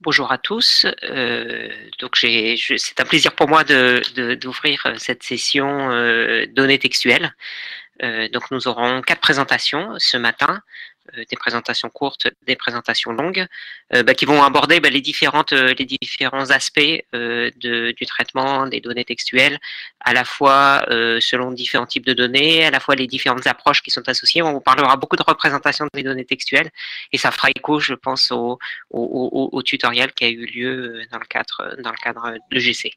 Bonjour à tous. Donc c'est un plaisir pour moi d'ouvrir cette session données textuelles. Donc nous aurons 4 présentations ce matin, des présentations courtes, des présentations longues, qui vont aborder les différents aspects du traitement des données textuelles, à la fois selon différents types de données, à la fois les différentes approches qui sont associées. On parlera beaucoup de représentation des données textuelles et ça fera écho, je pense, au tutoriel qui a eu lieu dans le cadre de GC.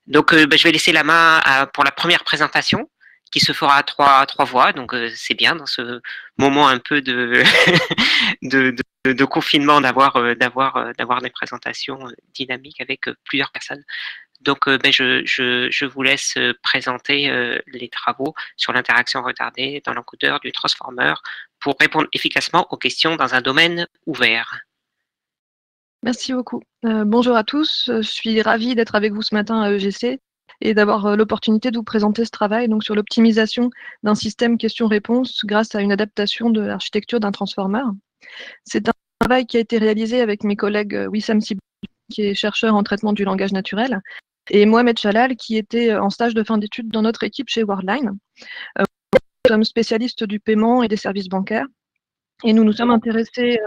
Donc, je vais laisser la main pour la première présentation qui se fera à trois voix. Donc, c'est bien dans ce moment un peu de, de confinement d'avoir des présentations dynamiques avec plusieurs personnes. Donc, je vous laisse présenter les travaux sur l'interaction retardée dans l'encodeur du transformer pour répondre efficacement aux questions dans un domaine ouvert. Merci beaucoup. Bonjour à tous. Je suis ravie d'être avec vous ce matin à EGC et d'avoir l'opportunité de vous présenter ce travail donc, sur l'optimisation d'un système question-réponse grâce à une adaptation de l'architecture d'un transformer. C'est un travail qui a été réalisé avec mes collègues Wissam Sibou, qui est chercheur en traitement du langage naturel, et Mohamed Chalal, qui était en stage de fin d'études dans notre équipe chez Worldline. Nous sommes spécialistes du paiement et des services bancaires, et nous nous sommes intéressés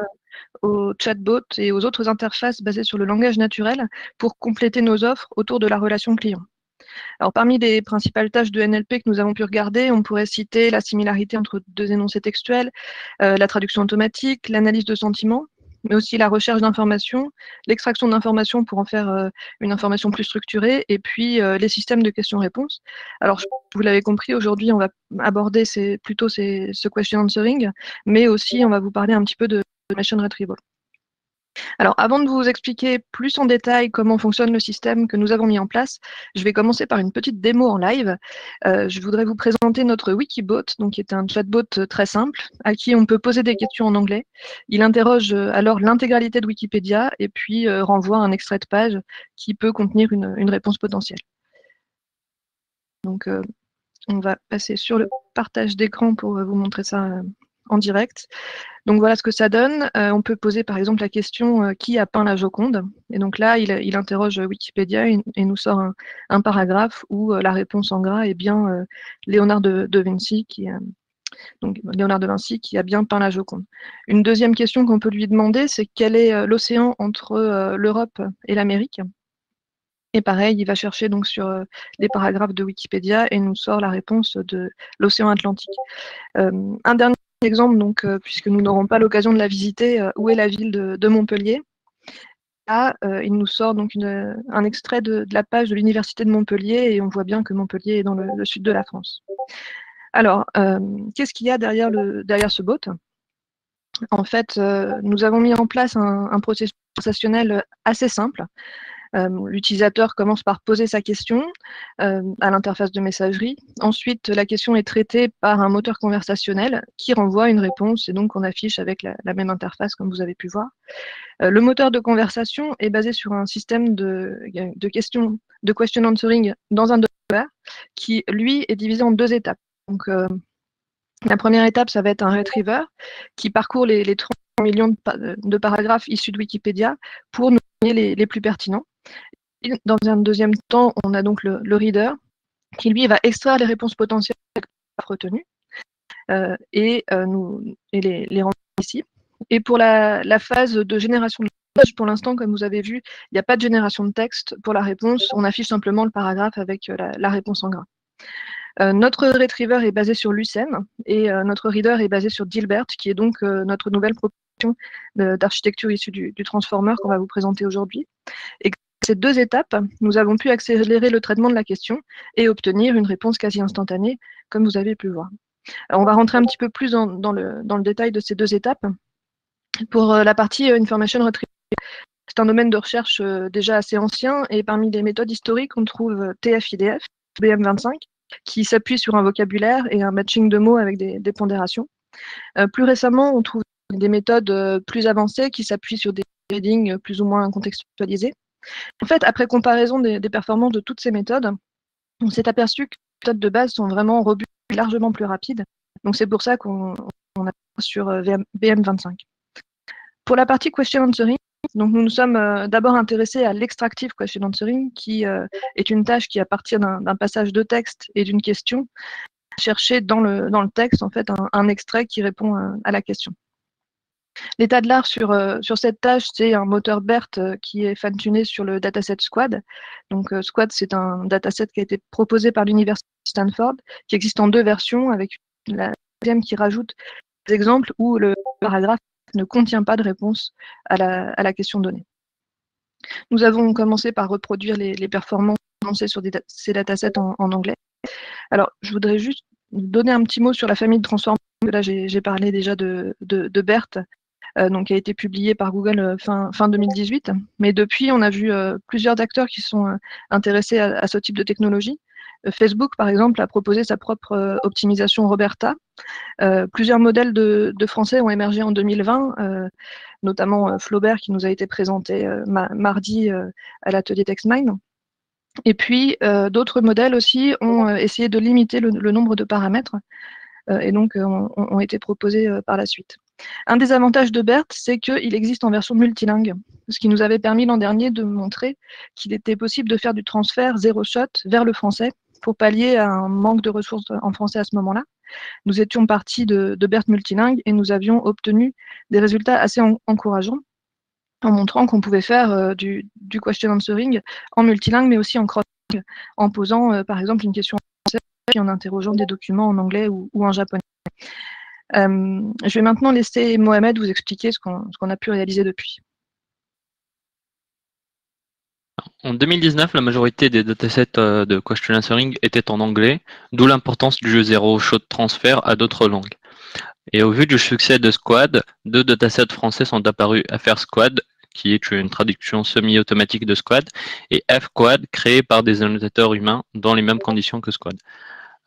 aux chatbots et aux autres interfaces basées sur le langage naturel pour compléter nos offres autour de la relation client. Alors, parmi les principales tâches de NLP que nous avons pu regarder, on pourrait citer la similarité entre deux énoncés textuels, la traduction automatique, l'analyse de sentiments, mais aussi la recherche d'informations, l'extraction d'informations pour en faire une information plus structurée, et puis les systèmes de questions-réponses. Alors, vous l'avez compris, aujourd'hui, on va aborder plutôt ce question answering, mais aussi on va vous parler un petit peu de machine retrieval. Alors, avant de vous expliquer plus en détail comment fonctionne le système que nous avons mis en place, je vais commencer par une petite démo en live. Je voudrais vous présenter notre Wikibot, donc qui est un chatbot très simple, à qui on peut poser des questions en anglais. Il interroge alors l'intégralité de Wikipédia et puis renvoie un extrait de page qui peut contenir une réponse potentielle. Donc, on va passer sur le partage d'écran pour vous montrer ça en direct. Donc voilà ce que ça donne. On peut poser par exemple la question qui a peint la Joconde? Et donc là, il interroge Wikipédia et nous sort un paragraphe où la réponse en gras est bien Léonard de Vinci donc Léonard de Vinci qui a bien peint la Joconde. Une deuxième question qu'on peut lui demander, c'est quel est l'océan entre l'Europe et l'Amérique? Et pareil, il va chercher donc sur les paragraphes de Wikipédia et nous sort la réponse de l'océan Atlantique. Un dernier exemple, donc, puisque nous n'aurons pas l'occasion de la visiter, où est la ville de Montpellier? Là, il nous sort donc un extrait de la page de l'Université de Montpellier et on voit bien que Montpellier est dans le sud de la France. Alors, qu'est-ce qu'il y a derrière ce bot? En fait, nous avons mis en place un processus conversationnel assez simple. L'utilisateur commence par poser sa question à l'interface de messagerie. Ensuite, la question est traitée par un moteur conversationnel qui renvoie une réponse et donc on affiche avec la même interface comme vous avez pu voir. Le moteur de conversation est basé sur un système de question answering dans un docker qui, lui, est divisé en deux étapes. Donc, la première étape, ça va être un retriever qui parcourt les 30 millions de paragraphes issus de Wikipédia pour nous donner les plus pertinents. Dans un deuxième temps, on a donc le reader qui, lui, va extraire les réponses potentielles retenues et les rendre ici. Et pour la phase de génération de langage, pour l'instant, comme vous avez vu, il n'y a pas de génération de texte pour la réponse. On affiche simplement le paragraphe avec la réponse en gras. Notre retriever est basé sur Lucene et notre reader est basé sur Dilbert, qui est donc notre nouvelle proposition d'architecture issue du transformer qu'on va vous présenter aujourd'hui. Et ces deux étapes, nous avons pu accélérer le traitement de la question et obtenir une réponse quasi instantanée, comme vous avez pu voir. Alors, on va rentrer un petit peu plus dans le détail de ces deux étapes. Pour la partie Information Retrieval, c'est un domaine de recherche déjà assez ancien et parmi les méthodes historiques, on trouve TF-IDF, BM25, qui s'appuie sur un vocabulaire et un matching de mots avec des pondérations. Plus récemment, on trouve des méthodes plus avancées qui s'appuient sur des readings plus ou moins contextualisés. En fait, après comparaison des performances de toutes ces méthodes, on s'est aperçu que les méthodes de base sont vraiment robustes et largement plus rapides. Donc c'est pour ça qu'on a sur BM25. Pour la partie question answering, Donc nous nous sommes d'abord intéressés à l'extractive question answering, qui est une tâche qui, à partir d'un passage de texte et d'une question, chercher dans le texte en fait un extrait qui répond à la question. L'état de l'art sur cette tâche, c'est un moteur BERT qui est fan-tuné sur le dataset Squad. Donc Squad, c'est un dataset qui a été proposé par l'université Stanford, qui existe en 2 versions, avec la deuxième qui rajoute des exemples où le paragraphe ne contient pas de réponse à la question donnée. Nous avons commencé par reproduire les performances annoncées sur ces datasets en anglais. Alors, je voudrais juste donner un petit mot sur la famille de transformations. Là, j'ai parlé déjà de BERT, donc qui a été publié par Google fin 2018. Mais depuis, on a vu plusieurs acteurs qui sont intéressés à ce type de technologie. Facebook, par exemple, a proposé sa propre optimisation Roberta. Plusieurs modèles de français ont émergé en 2020, notamment Flaubert, qui nous a été présenté mardi à l'atelier TextMine. Et puis, d'autres modèles aussi ont essayé de limiter le nombre de paramètres et donc ont été proposés par la suite. Un des avantages de BERT, c'est qu'il existe en version multilingue, ce qui nous avait permis l'an dernier de montrer qu'il était possible de faire du transfert zéro shot vers le français pour pallier à un manque de ressources en français à ce moment-là. Nous étions partis de BERT multilingue et nous avions obtenu des résultats assez encourageants en montrant qu'on pouvait faire du question answering en multilingue, mais aussi en cross-langue, en posant par exemple une question en français et en interrogeant des documents en anglais ou en japonais. Je vais maintenant laisser Mohamed vous expliquer ce qu'on a pu réaliser depuis. En 2019, la majorité des datasets de question answering étaient en anglais, d'où l'importance du jeu zéro shot transfert à d'autres langues. Et au vu du succès de Squad, 2 datasets français sont apparus, FR Squad, qui est une traduction semi-automatique de Squad, et F-Quad, créé par des annotateurs humains dans les mêmes conditions que Squad.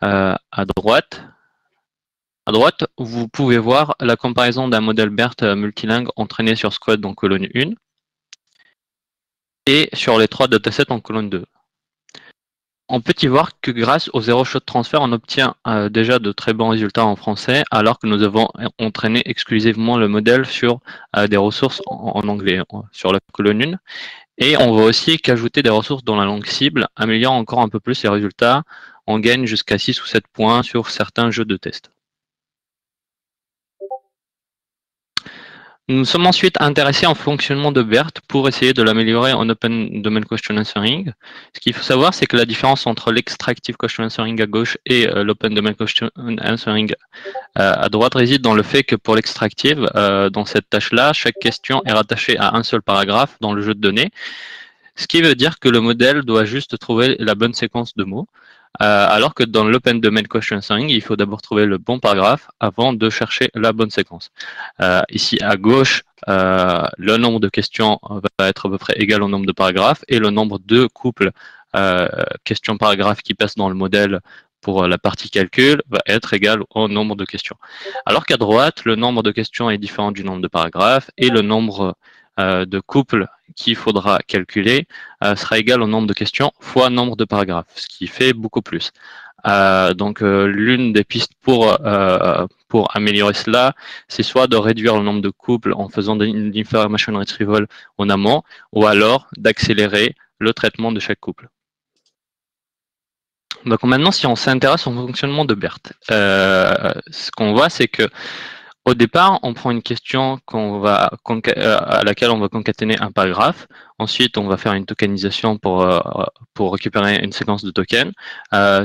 À droite, vous pouvez voir la comparaison d'un modèle BERT multilingue entraîné sur Squad en colonne 1 et sur les 3 datasets en colonne 2. On peut y voir que grâce au zéro shot transfert, on obtient déjà de très bons résultats en français, alors que nous avons entraîné exclusivement le modèle sur des ressources en anglais, sur la colonne 1. Et on voit aussi qu'ajouter des ressources dans la langue cible améliore encore un peu plus les résultats. On gagne jusqu'à 6 ou 7 points sur certains jeux de test. Nous nous sommes ensuite intéressés au fonctionnement de BERT pour essayer de l'améliorer en Open Domain Question Answering. Ce qu'il faut savoir, c'est que la différence entre l'Extractive Question Answering à gauche et l'Open Domain Question Answering à droite réside dans le fait que pour l'extractive, dans cette tâche-là, chaque question est rattachée à un seul paragraphe dans le jeu de données, ce qui veut dire que le modèle doit juste trouver la bonne séquence de mots. Alors que dans l'Open Domain Question Answering, il faut d'abord trouver le bon paragraphe avant de chercher la bonne séquence. Ici à gauche, le nombre de questions va être à peu près égal au nombre de paragraphes et le nombre de couples questions-paragraphes qui passent dans le modèle pour la partie calcul va être égal au nombre de questions. Alors qu'à droite, le nombre de questions est différent du nombre de paragraphes et le nombre de couples qu'il faudra calculer sera égal au nombre de questions fois nombre de paragraphes, ce qui fait beaucoup plus. Donc l'une des pistes pour améliorer cela, c'est soit de réduire le nombre de couples en faisant de l'information retrieval en amont, ou alors d'accélérer le traitement de chaque couple. Donc maintenant, si on s'intéresse au fonctionnement de BERT, ce qu'on voit, c'est que au départ, on prend une question à laquelle on va concaténer un paragraphe. Ensuite, on va faire une tokenisation pour récupérer une séquence de tokens.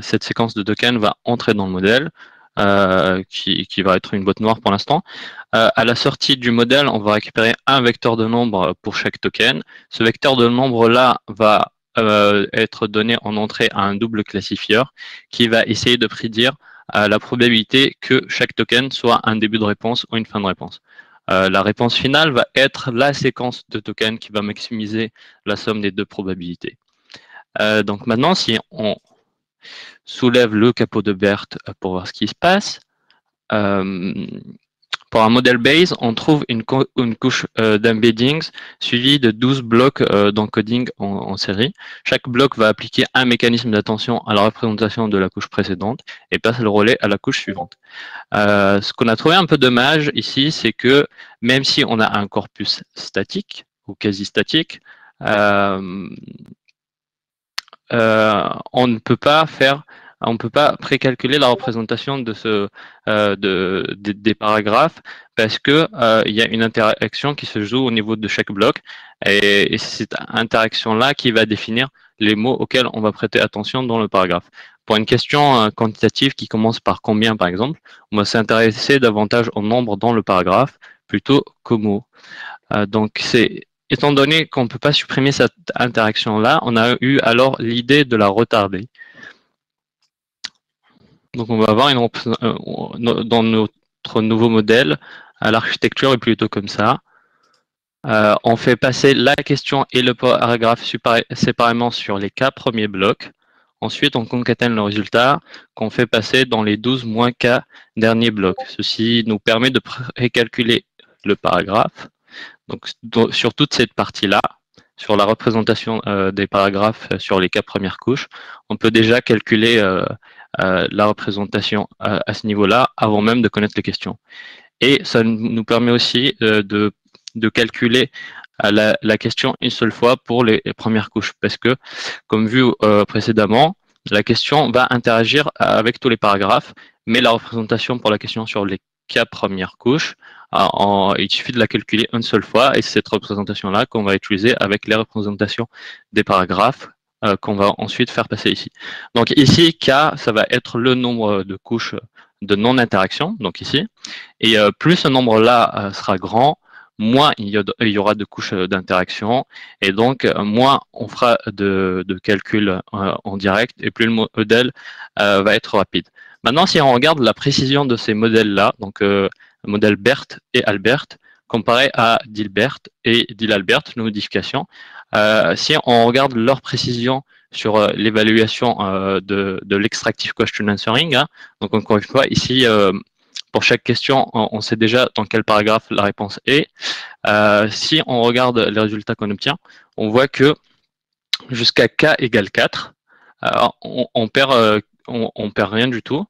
Cette séquence de tokens va entrer dans le modèle, qui va être une boîte noire pour l'instant. À la sortie du modèle, on va récupérer un vecteur de nombre pour chaque token. Ce vecteur de nombre-là va être donné en entrée à un double classifieur qui va essayer de prédire la probabilité que chaque token soit un début de réponse ou une fin de réponse. La réponse finale va être la séquence de tokens qui va maximiser la somme des 2 probabilités. Donc maintenant, si on soulève le capot de BERT pour voir ce qui se passe, pour un modèle base, on trouve une couche d'embeddings suivie de 12 blocs d'encoding en série. Chaque bloc va appliquer un mécanisme d'attention à la représentation de la couche précédente et passe le relais à la couche suivante. Ce qu'on a trouvé un peu dommage ici, c'est que même si on a un corpus statique, ou quasi statique, on ne peut pas précalculer la représentation des paragraphes parce que il y a une interaction qui se joue au niveau de chaque bloc et c'est cette interaction-là qui va définir les mots auxquels on va prêter attention dans le paragraphe. Pour une question quantitative qui commence par combien, par exemple, on va s'intéresser davantage au nombre dans le paragraphe plutôt qu'aux mots. Donc, étant donné qu'on ne peut pas supprimer cette interaction-là, on a eu alors l'idée de la retarder. Donc, on va avoir dans notre nouveau modèle, l'architecture est plutôt comme ça. On fait passer la question et le paragraphe séparément sur les 4 premiers blocs. Ensuite, on concatène le résultat qu'on fait passer dans les 12 moins K derniers blocs. Ceci nous permet de précalculer le paragraphe. Donc, sur toute cette partie-là, sur la représentation des paragraphes sur les 4 premières couches, on peut déjà calculer la représentation à ce niveau-là avant même de connaître les questions. Et ça nous permet aussi de calculer la question une seule fois pour les premières couches, parce que, comme vu précédemment, la question va interagir avec tous les paragraphes, mais la représentation pour la question sur les 4 premières couches, il suffit de la calculer une seule fois, et c'est cette représentation-là qu'on va utiliser avec les représentations des paragraphes qu'on va ensuite faire passer ici. Donc ici, K, ça va être le nombre de couches de non-interaction, donc ici, et plus ce nombre-là sera grand, moins il y aura de couches d'interaction, et donc moins on fera de calculs en direct, et plus le modèle va être rapide. Maintenant, si on regarde la précision de ces modèles-là, donc le modèle BERT et Albert, comparé à Dilbert et Dilalbert, nos modifications, si on regarde leur précision sur l'évaluation de l'extractive question answering, hein, donc encore une fois, ici, pour chaque question, on sait déjà dans quel paragraphe la réponse est. Si on regarde les résultats qu'on obtient, on voit que jusqu'à K égale 4, on perd rien du tout.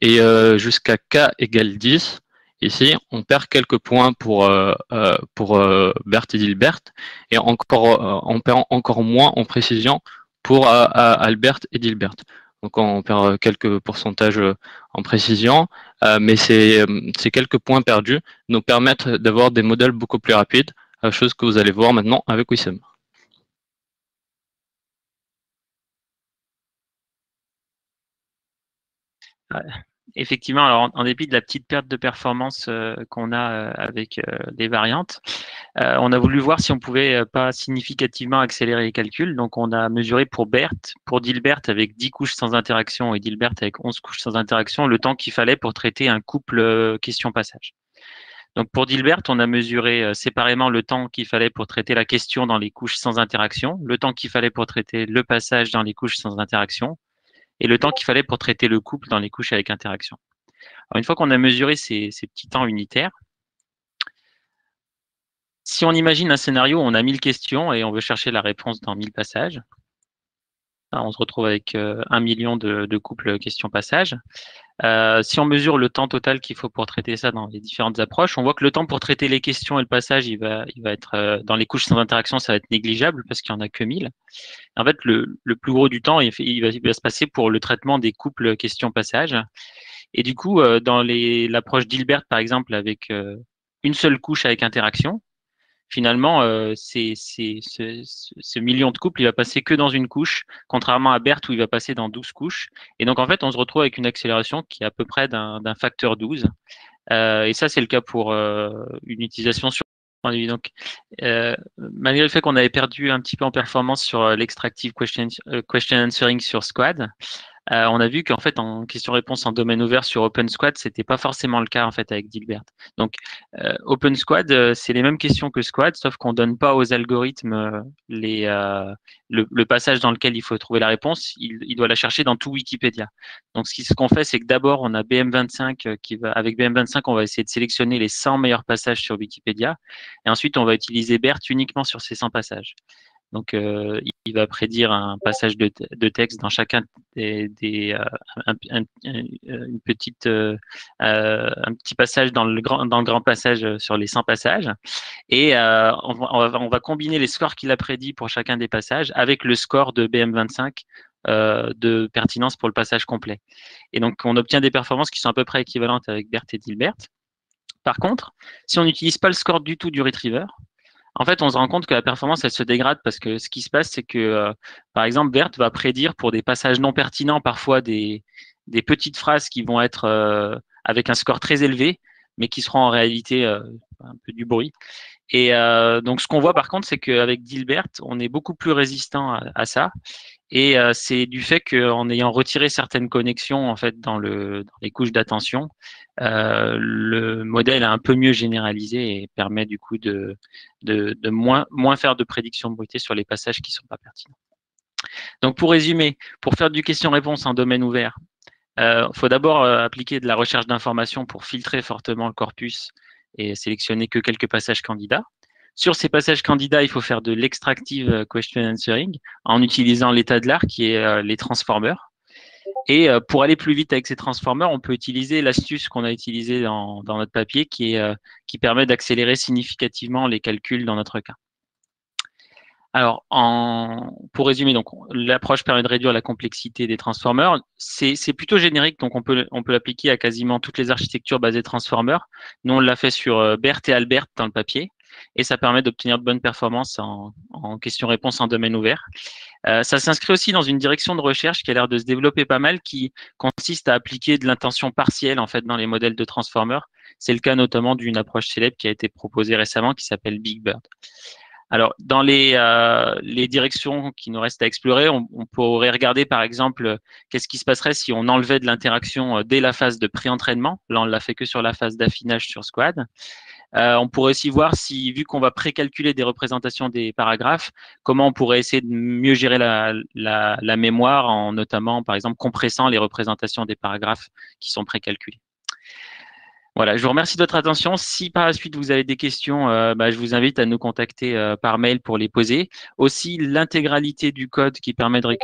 Et jusqu'à K égale 10, ici, on perd quelques points pour Bert et Dilbert, et on perd encore moins en précision pour Albert et Dilbert. Donc on perd quelques pourcentages en précision, mais ces quelques points perdus nous permettent d'avoir des modèles beaucoup plus rapides, chose que vous allez voir maintenant avec Wissem. Effectivement, alors en dépit de la petite perte de performance qu'on a avec les variantes, on a voulu voir si on pouvait pas significativement accélérer les calculs. Donc, on a mesuré pour Dilbert avec 10 couches sans interaction et Dilbert avec 11 couches sans interaction, le temps qu'il fallait pour traiter un couple question-passage. Donc, pour Dilbert, on a mesuré séparément le temps qu'il fallait pour traiter la question dans les couches sans interaction, le temps qu'il fallait pour traiter le passage dans les couches sans interaction, et le temps qu'il fallait pour traiter le couple dans les couches avec interaction. Alors, une fois qu'on a mesuré ces petits temps unitaires, si on imagine un scénario où on a 1000 questions et on veut chercher la réponse dans 1000 passages, on se retrouve avec 1 million de couples questions-passages. Si on mesure le temps total qu'il faut pour traiter ça dans les différentes approches, on voit que le temps pour traiter les questions et le passage, il va être dans les couches sans interaction, ça va être négligeable parce qu'il n'y en a que 1000. En fait, le plus gros du temps, il va se passer pour le traitement des couples questions-passages. Et du coup, dans l'approche Dilbert, par exemple, avec une seule couche avec interaction, finalement, ce million de couples, il va passer que dans une couche, contrairement à Bert où il va passer dans 12 couches. Et donc, en fait, on se retrouve avec une accélération qui est à peu près d'un facteur 12. Et ça, c'est le cas pour une utilisation sur. Donc, malgré le fait qu'on avait perdu un petit peu en performance sur l'extractive question answering sur Squad, on a vu qu'en fait, en question-réponse en domaine ouvert sur OpenSquad, c'était pas forcément le cas en fait avec Dilbert. Donc, OpenSquad, c'est les mêmes questions que Squad, sauf qu'on donne pas aux algorithmes le passage dans lequel il faut trouver la réponse. Il doit la chercher dans tout Wikipédia. Donc, ce qu'on fait, c'est que d'abord, on a BM25 avec BM25, on va essayer de sélectionner les 100 meilleurs passages sur Wikipédia, et ensuite, on va utiliser BERT uniquement sur ces 100 passages. Donc, il va prédire un passage de texte dans chacun un petit passage dans le grand passage sur les 100 passages. Et on va combiner les scores qu'il a prédits pour chacun des passages avec le score de BM25 de pertinence pour le passage complet. Et donc, on obtient des performances qui sont à peu près équivalentes avec BERT et DILBERT. Par contre, si on n'utilise pas le score du tout du retriever, en fait, on se rend compte que la performance, elle se dégrade parce que ce qui se passe, c'est que, par exemple, BERT va prédire pour des passages non pertinents parfois des petites phrases qui vont être avec un score très élevé, mais qui seront en réalité un peu du bruit. Et donc, ce qu'on voit par contre, c'est qu'avec DILBERT, on est beaucoup plus résistant à ça. Et c'est du fait qu'en ayant retiré certaines connexions en fait dans les couches d'attention, le modèle a un peu mieux généralisé et permet du coup de moins faire de prédictions bruitées sur les passages qui ne sont pas pertinents. Donc pour résumer, pour faire du question-réponse en domaine ouvert, faut d'abord appliquer de la recherche d'informations pour filtrer fortement le corpus et sélectionner que quelques passages candidats. Sur ces passages candidats, il faut faire de l'extractive question answering en utilisant l'état de l'art qui est les transformers. Et pour aller plus vite avec ces transformers, on peut utiliser l'astuce qu'on a utilisée dans notre papier qui permet d'accélérer significativement les calculs dans notre cas. Alors, pour résumer, donc l'approche permet de réduire la complexité des transformers. C'est plutôt générique, donc on peut l'appliquer à quasiment toutes les architectures basées transformers. Nous, on l'a fait sur BERT et Albert dans le papier, et ça permet d'obtenir de bonnes performances en question-réponse en domaine ouvert. Ça s'inscrit aussi dans une direction de recherche qui a l'air de se développer pas mal, qui consiste à appliquer de l'intention partielle en fait dans les modèles de transformers. C'est le cas notamment d'une approche célèbre qui a été proposée récemment qui s'appelle Big Bird. Alors, dans les directions qui nous restent à explorer, on pourrait regarder par exemple qu'est-ce qui se passerait si on enlevait de l'interaction dès la phase de pré-entraînement. Là, on ne l'a fait que sur la phase d'affinage sur Squad. On pourrait aussi voir si, vu qu'on va précalculer des représentations des paragraphes, comment on pourrait essayer de mieux gérer la mémoire en notamment, par exemple, compressant les représentations des paragraphes qui sont précalculés. Voilà, je vous remercie de votre attention. Si par la suite vous avez des questions, je vous invite à nous contacter par mail pour les poser. Aussi, l'intégralité du code qui permet de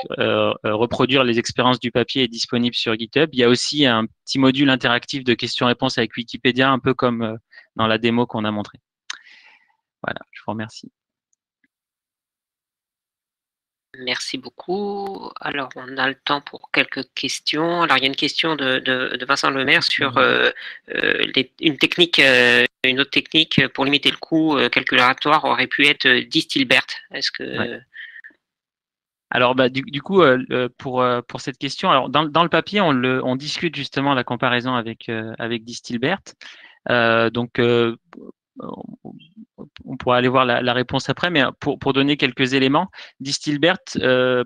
reproduire les expériences du papier est disponible sur GitHub. Il y a aussi un petit module interactif de questions-réponses avec Wikipédia, un peu comme dans la démo qu'on a montrée. Voilà, je vous remercie. Merci beaucoup. Alors, on a le temps pour quelques questions. Alors, il y a une question de Vincent Lemaire sur une autre technique pour limiter le coût calculatoire aurait pu être DISTILBERT. Est-ce que… Ouais. Alors, du coup, pour cette question, alors dans le papier, on discute justement la comparaison avec DISTILBERT. On pourra aller voir la réponse après, mais pour donner quelques éléments, DISTILBERT, ce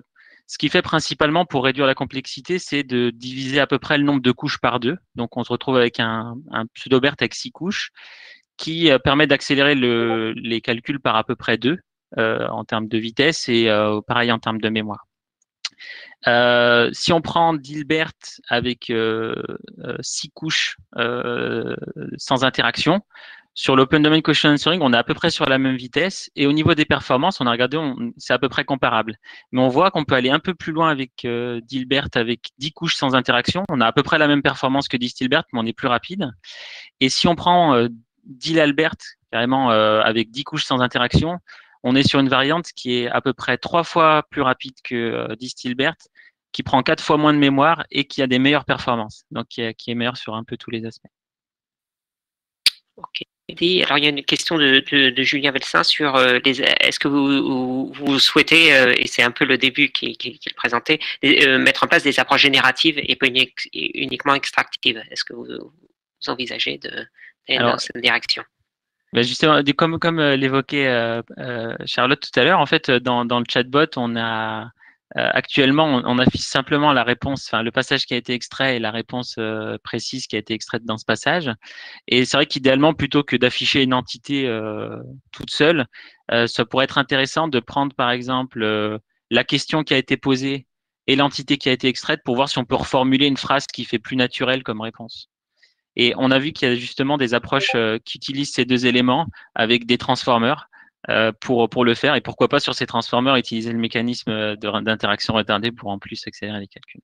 qu'il fait principalement pour réduire la complexité, c'est de diviser à peu près le nombre de couches par 2. Donc, on se retrouve avec un pseudo-BERT avec 6 couches qui permet d'accélérer les calculs par à peu près 2 en termes de vitesse et pareil en termes de mémoire. Si on prend DILBERT avec 6 couches sans interaction, sur l'Open Domain Question Answering, on est à peu près sur la même vitesse. Et au niveau des performances, on a regardé, c'est à peu près comparable. Mais on voit qu'on peut aller un peu plus loin avec DILBERT avec 10 couches sans interaction. On a à peu près la même performance que DISTILBERT, mais on est plus rapide. Et si on prend DILALBERT, carrément avec 10 couches sans interaction, on est sur une variante qui est à peu près 3 fois plus rapide que DISTILBERT, qui prend 4 fois moins de mémoire et qui a des meilleures performances. Donc, qui est meilleur sur un peu tous les aspects. Ok. Alors, il y a une question de Julien Velsin sur est-ce que vous souhaitez, et c'est un peu le début qu'il présentait, mettre en place des approches génératives et pas uniquement extractives. Est-ce que vous envisagez d'aller dans cette direction? Justement, comme l'évoquait Charlotte tout à l'heure, en fait, dans le chatbot, on a actuellement, on affiche simplement la réponse, enfin le passage qui a été extrait et la réponse précise qui a été extraite dans ce passage. Et c'est vrai qu'idéalement, plutôt que d'afficher une entité toute seule, ça pourrait être intéressant de prendre par exemple la question qui a été posée et l'entité qui a été extraite pour voir si on peut reformuler une phrase qui fait plus naturelle comme réponse. Et on a vu qu'il y a justement des approches qui utilisent ces deux éléments avec des transformers. pour le faire, et pourquoi pas sur ces transformers utiliser le mécanisme d'interaction retardée pour en plus accélérer les calculs.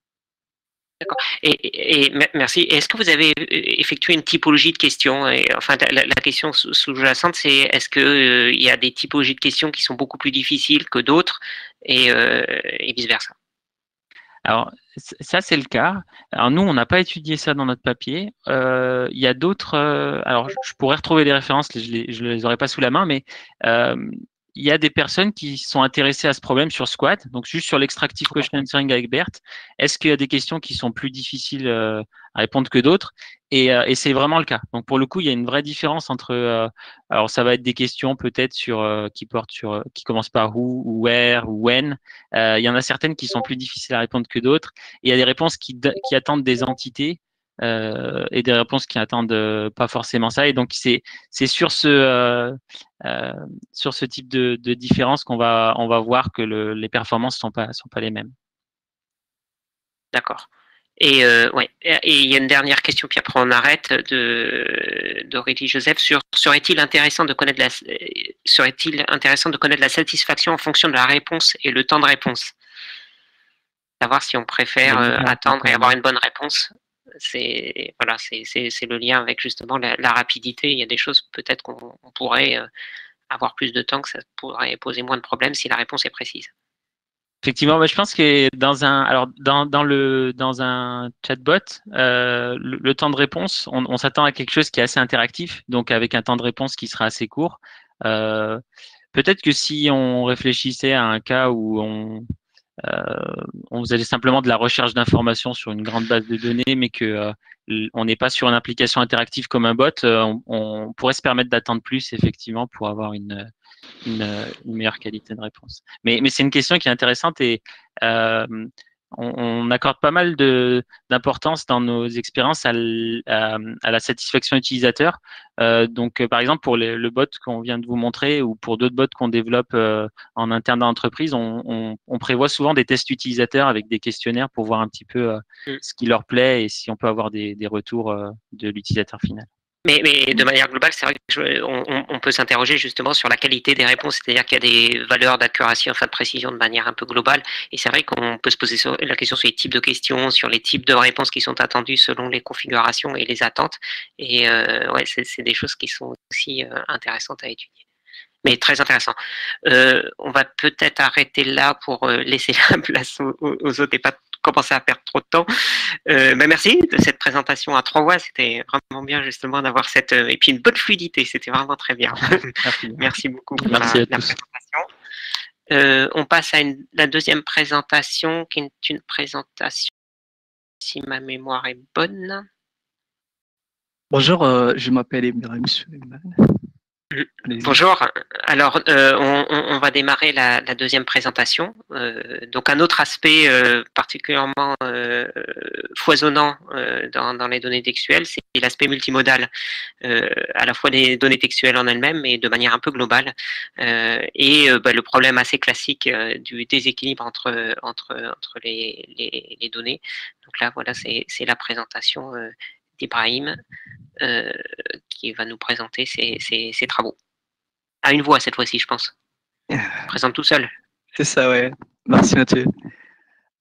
D'accord. Merci. Est-ce que vous avez effectué une typologie de questions? Enfin, la question sous-jacente, c'est est-ce que il y a des typologies de questions qui sont beaucoup plus difficiles que d'autres et vice-versa? Alors, ça, c'est le cas. Alors, nous, on n'a pas étudié ça dans notre papier. Il y a d'autres. Alors, je pourrais retrouver les références, je les aurais pas sous la main, mais il y a des personnes qui sont intéressées à ce problème sur Squat, donc juste sur l'extractive question answering avec BERT. Est-ce qu'il y a des questions qui sont plus difficiles à répondre que d'autres? Et c'est vraiment le cas. Donc pour le coup, il y a une vraie différence entre. Alors ça va être des questions peut-être qui portent sur qui commencent par who, ou where, ou when. Il y en a certaines qui sont plus difficiles à répondre que d'autres. Et il y a des réponses qui attendent des entités. Et des réponses qui attendent pas forcément ça. Et donc c'est sur ce type de différence on va voir que les performances sont pas les mêmes. D'accord. Et ouais. Et il y a une dernière question, puis après on arrête, d'Aurélie Joseph sur serait-il intéressant de connaître la satisfaction en fonction de la réponse et le temps de réponse? Savoir si on préfère attendre et avoir une bonne réponse. C'est le lien avec justement la rapidité. Il y a des choses peut-être qu'on pourrait avoir plus de temps, que ça pourrait poser moins de problèmes si la réponse est précise. Effectivement, je pense que dans un chatbot, le temps de réponse, on s'attend à quelque chose qui est assez interactif, donc avec un temps de réponse qui sera assez court. Peut-être que si on réfléchissait à un cas où on faisait simplement de la recherche d'informations sur une grande base de données, mais que on n'est pas sur une application interactive comme un bot, on pourrait se permettre d'attendre plus effectivement pour avoir une meilleure qualité de réponse. Mais c'est une question qui est intéressante et on accorde pas mal d'importance dans nos expériences à la satisfaction utilisateur. Donc, par exemple, pour le bot qu'on vient de vous montrer ou pour d'autres bots qu'on développe en interne dans l'entreprise, on prévoit souvent des tests utilisateurs avec des questionnaires pour voir un petit peu ce qui leur plaît et si on peut avoir des retours de l'utilisateur final. Mais de manière globale, c'est vrai qu'on peut s'interroger justement sur la qualité des réponses, c'est-à-dire qu'il y a des valeurs d'accuracy, enfin de précision de manière un peu globale, et c'est vrai qu'on peut se poser la question sur les types de questions, sur les types de réponses qui sont attendues selon les configurations et les attentes, et ouais, c'est des choses qui sont aussi intéressantes à étudier. Mais très intéressant. On va peut-être arrêter là pour laisser la place aux autres et pas commencer à perdre trop de temps. Merci de cette présentation à 3 voix. C'était vraiment bien justement d'avoir cette et puis une bonne fluidité. C'était vraiment très bien. Merci beaucoup pour la présentation. On passe à la deuxième présentation qui est une présentation, si ma mémoire est bonne. Bonjour, je m'appelle Ibrahim Suleiman. Bonjour. Alors, on va démarrer la deuxième présentation. Donc, un autre aspect particulièrement foisonnant dans les données textuelles, c'est l'aspect multimodal, à la fois des données textuelles en elles-mêmes, mais de manière un peu globale. Le problème assez classique du déséquilibre entre les données. Donc là, voilà, c'est la présentation d'Ibrahim. Qui va nous présenter ses travaux. À une voix cette fois-ci, je pense. Présente tout seul. C'est ça, ouais. Merci Mathieu.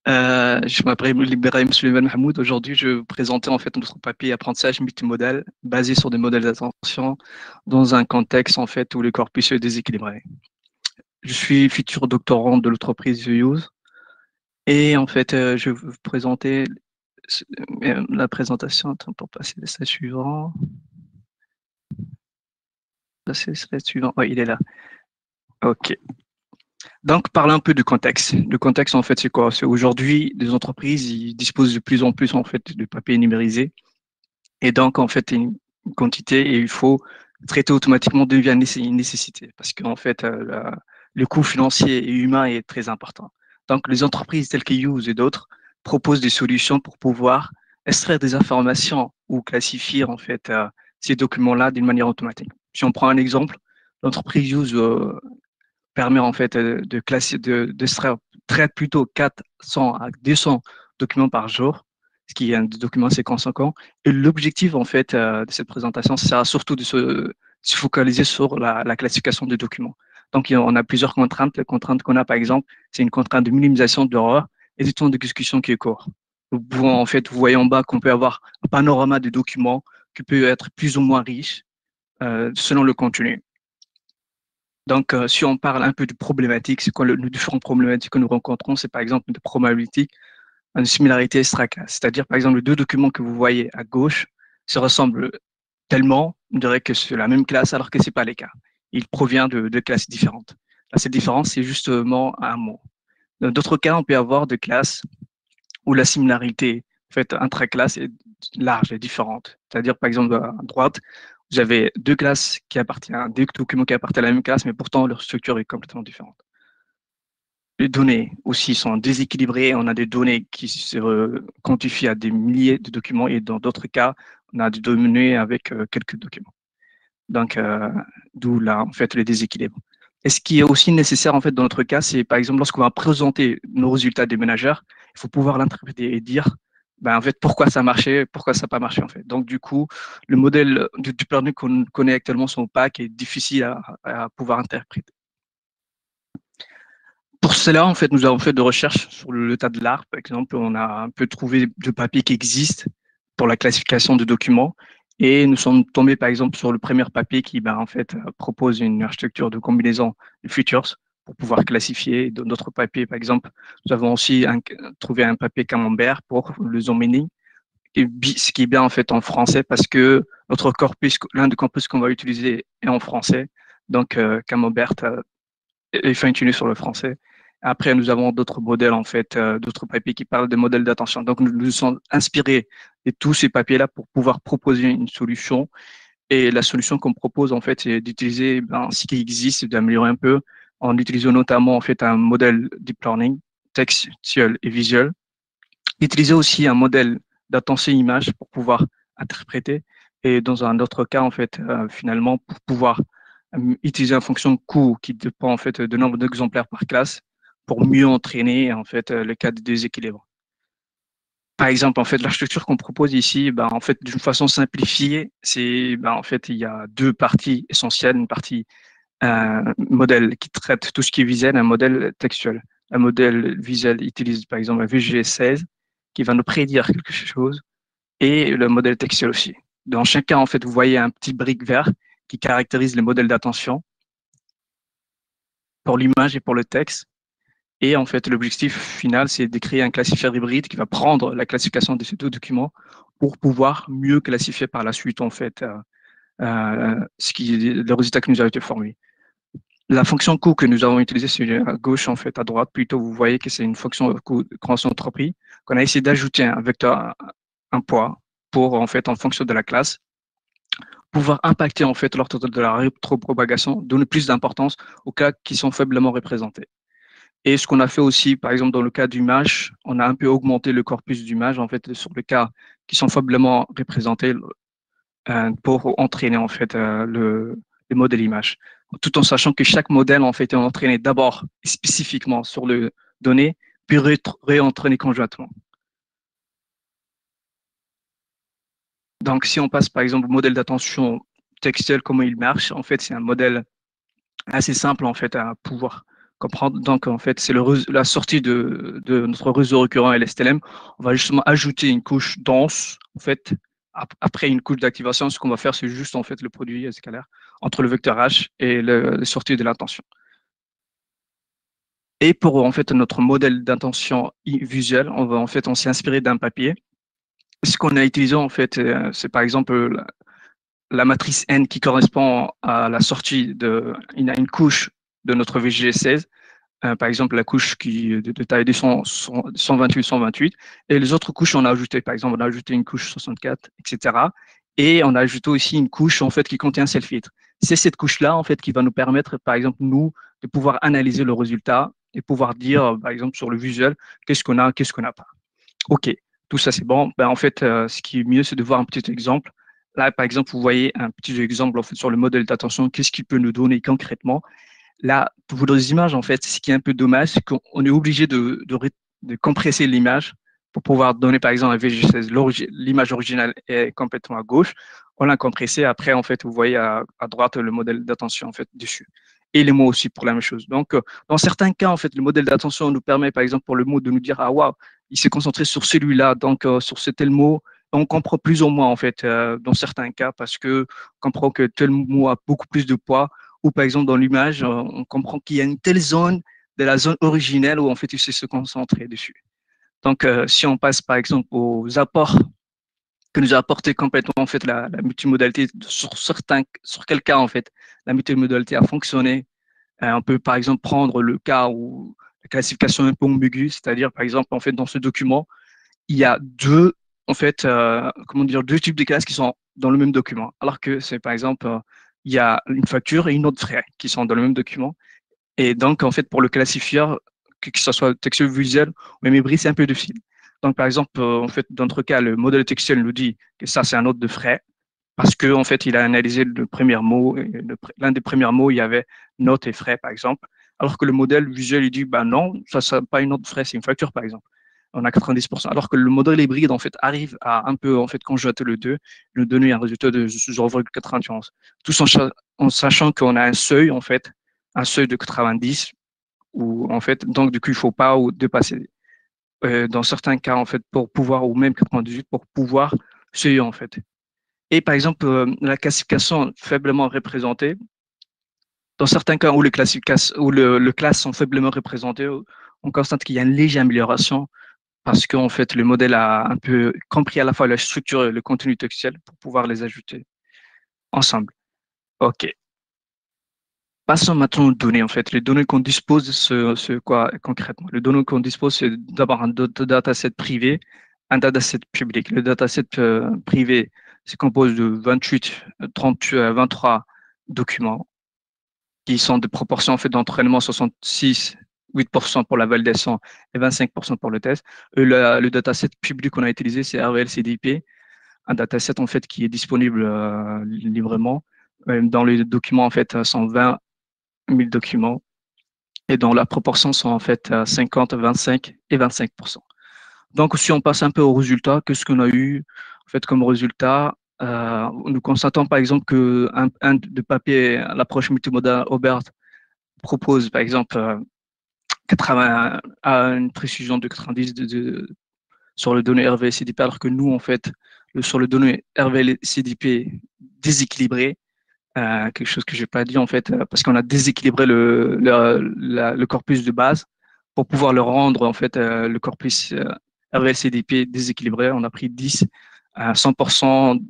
Je m'appelle Ibrahim Suleiman Mahmoud. Aujourd'hui, je vais vous présenter en fait notre papier apprentissage multimodal basé sur des modèles d'attention dans un contexte en fait où le corpus est déséquilibré. Je suis futur doctorant de l'entreprise The Use et en fait, je vais vous présenter la présentation. Attends, pour passer le slide suivant. C'est le slide suivant. Oui, il est là. OK. Donc, parler un peu du contexte. Le contexte, en fait, c'est quoi? C'est aujourd'hui, les entreprises, ils disposent de plus en plus, en fait, de papier numérisé. Et donc, en fait, une quantité et il faut traiter automatiquement devient une nécessité parce qu'en fait, le coût financier et humain est très important. Donc, les entreprises telles que Use et d'autres proposent des solutions pour pouvoir extraire des informations ou classifier, en fait, ces documents-là d'une manière automatique. Si on prend un exemple, l'entreprise Use permet en fait traite plutôt 400 à 200 documents par jour, ce qui est un document séquençant. Et l'objectif en fait de cette présentation, c'est surtout de se focaliser sur la classification des documents. Donc, on a plusieurs contraintes. La contrainte qu'on a, par exemple, c'est une contrainte de minimisation de l'erreur et du temps d'exécution qui est court. Nous pouvons, en fait, vous voyez en bas qu'on peut avoir un panorama des documents qui peut être plus ou moins riche selon le contenu. Donc, si on parle un peu de problématiques, c'est quoi les différentes problématiques que nous rencontrons? C'est par exemple une probabilité, une similarité extra-classe. C'est-à-dire, par exemple, les deux documents que vous voyez à gauche se ressemblent tellement, on dirait que c'est la même classe alors que ce n'est pas le cas. Il provient de classes différentes. Là, cette différence, c'est justement un mot. Dans d'autres cas, on peut avoir des classes où la similarité en fait, intra-classe est large et différente. C'est-à-dire, par exemple, à droite, vous avez deux classes qui appartiennent, deux documents qui appartiennent à la même classe, mais pourtant leur structure est complètement différente. Les données aussi sont déséquilibrées. On a des données qui se quantifient à des milliers de documents et dans d'autres cas, on a des données avec quelques documents. Donc, d'où là, en fait, les déséquilibres. Et ce qui est aussi nécessaire, en fait, dans notre cas, c'est, par exemple, lorsqu'on va présenter nos résultats des ménageurs, il faut pouvoir l'interpréter et dire, ben, en fait, pourquoi ça marchait, pourquoi ça n'a pas marché, en fait. Donc, du coup, le modèle du learning qu'on connaît actuellement sont opaques et difficile à pouvoir interpréter. Pour cela, en fait, nous avons fait des recherches sur le tas de l'art. Par exemple, on a un peu trouvé de papiers qui existent pour la classification de documents. Et nous sommes tombés, par exemple, sur le premier papier qui, ben, en fait, propose une architecture de combinaison de features pour pouvoir classifier. Dans d'autres papiers, par exemple, nous avons aussi trouvé un papier Camembert pour le zoom meaning, ce qui est bien, en fait, en français parce que notre corpus, l'un des corpus qu'on va utiliser est en français. Donc, Camembert est fine-tuné sur le français. Après, nous avons d'autres modèles, en fait, d'autres papiers qui parlent des modèles d'attention. Donc, nous nous sommes inspirés de tous ces papiers-là pour pouvoir proposer une solution. Et la solution qu'on propose, en fait, c'est d'utiliser ce qui existe, d'améliorer un peu, en utilisant notamment, en fait, un modèle deep learning, textuel et visuel. D'utiliser aussi un modèle d'attention-image pour pouvoir interpréter. Et dans un autre cas, en fait, finalement, pour pouvoir utiliser une fonction coût qui dépend, en fait, du nombre d'exemplaires par classe, pour mieux entraîner en fait le cas de déséquilibre. Par exemple, en fait, la structure qu'on propose ici, en fait, d'une façon simplifiée, c'est en fait il y a deux parties essentielles, une partie modèle qui traite tout ce qui est visuel, un modèle textuel. Un modèle visuel utilise par exemple un VGS16 qui va nous prédire quelque chose et le modèle textuel aussi. Dans chaque cas, en fait, vous voyez un petit brique vert qui caractérise les modèles d'attention pour l'image et pour le texte. Et en fait, l'objectif final, c'est de créer un classifieur hybride qui va prendre la classification de ces deux documents pour pouvoir mieux classifier par la suite, en fait, le résultat qui nous a été formé. La fonction coût que nous avons utilisée, c'est à gauche, en fait, à droite, plutôt, vous voyez que c'est une fonction coût de croissance d'entreprise qu'on a essayé d'ajouter un vecteur, un poids, pour, en fait, en fonction de la classe, pouvoir impacter, en fait, l'ordre de la rétropropagation, donner plus d'importance aux cas qui sont faiblement représentés. Et ce qu'on a fait aussi, par exemple, dans le cas d'image, on a un peu augmenté le corpus d'image, en fait, sur les cas qui sont faiblement représentés pour entraîner, en fait, le modèle image. Tout en sachant que chaque modèle, en fait, est entraîné d'abord spécifiquement sur le donné, puis réentraîné conjointement. Donc, si on passe, par exemple, au modèle d'attention textuelle, comment il marche, en fait, c'est un modèle assez simple, en fait, à pouvoir comprendre. Donc, en fait, c'est la sortie de notre réseau récurrent LSTM. On va justement ajouter une couche dense, en fait, après une couche d'activation. Ce qu'on va faire, c'est juste, en fait, le produit scalaire entre le vecteur H et la sortie de l'intention. Et pour, en fait, notre modèle d'intention visuelle, on s'est inspiré d'un papier. Ce qu'on a utilisé, en fait, c'est par exemple la matrice N qui correspond à la sortie une couche de notre VGS16, par exemple la couche de taille de 128, et les autres couches on a ajouté, par exemple on a ajouté une couche 64, etc. Et on a ajouté aussi une couche en fait qui contient ce filtre. C'est cette couche-là en fait qui va nous permettre, par exemple nous, de pouvoir analyser le résultat et pouvoir dire, par exemple sur le visuel, qu'est-ce qu'on a, qu'est-ce qu'on n'a pas. Ok, tout ça c'est bon. En fait, ce qui est mieux, c'est de voir un petit exemple. Là, par exemple, vous voyez un petit exemple en fait, sur le modèle d'attention, qu'est-ce qu'il peut nous donner concrètement. Là, pour les images, en fait, ce qui est un peu dommage, c'est qu'on est obligé de compresser l'image pour pouvoir donner, par exemple, un VG16. L'image originale est complètement à gauche. On l'a compressé. Après, en fait, vous voyez à droite le modèle d'attention, en fait, dessus. et les mots aussi pour la même chose. Donc, dans certains cas, en fait, le modèle d'attention nous permet, par exemple, pour le mot, de nous dire, ah, waouh, il s'est concentré sur celui-là, donc sur ce tel mot. On comprend plus ou moins, en fait, dans certains cas, parce que on comprend que tel mot a beaucoup plus de poids, ou par exemple, dans l'image, on comprend qu'il y a une telle zone de la zone originelle où, en fait, il sait se concentrer dessus. Donc, si on passe, par exemple, aux apports que nous a apporté complètement, en fait, la multimodalité, sur quel cas, en fait, la multimodalité a fonctionné. On peut, par exemple, prendre le cas où la classification est un peu ambiguë, c'est-à-dire, par exemple, en fait, dans ce document, il y a deux, en fait, comment dire, deux types de classes qui sont dans le même document. Alors que c'est, par exemple, il y a une facture et une autre frais qui sont dans le même document. Et donc, en fait, pour le classifieur, que ce soit textuel, visuel ou même hybride, c'est un peu difficile. Donc, par exemple, en fait, dans notre cas, le modèle textuel nous dit que ça, c'est un autre de frais parce que, en fait, il a analysé le premier mot, l'un des premiers mots, il y avait note et frais, par exemple. Alors que le modèle visuel, il dit, bah non, ça, c'est pas une note de frais, c'est une facture, par exemple. On a 90%. Alors que le modèle hybride, en fait, arrive à un peu, en fait, conjointer le deux, nous donner un résultat de 0,91. Tout en sachant qu'on a un seuil, en fait, un seuil de 90, où, en fait, donc, du coup, il ne faut pas dépasser. Dans certains cas, en fait, pour pouvoir, ou même 98, pour pouvoir seuiller, en fait. Et par exemple, la classification faiblement représentée, dans certains cas où les classifications, où le classe sont faiblement représentés, on constate qu'il y a une légère amélioration parce qu'en fait, le modèle a un peu compris à la fois la structure et le contenu textuel pour pouvoir les ajouter ensemble. OK. Passons maintenant aux données, en fait. Les données qu'on dispose, c'est quoi concrètement? Les données qu'on dispose, c'est d'abord un dataset privé, un dataset public. Le dataset privé se compose de 28, 30, 23 documents qui sont de proportions en fait d'entraînement 66, 8% pour la validation et 25% pour le test. Le dataset public qu'on a utilisé, c'est RVL-CDIP, un dataset en fait qui est disponible librement. Dans les documents, en fait, 120 000 documents et dont la proportion sont en fait 50, 25 et 25%. Donc, si on passe un peu aux résultats, qu'est-ce qu'on a eu en fait comme résultat? Nous constatons par exemple qu'un de papier, l'approche multimodale Aubert propose par exemple 80 à une précision de 90 sur le données RV-CDP, alors que nous, en fait, sur le données RV-CDP déséquilibré, quelque chose que je n'ai pas dit en fait, parce qu'on a déséquilibré le corpus de base pour pouvoir le rendre en fait le corpus RVL-CDP déséquilibré. On a pris 10 à 100%,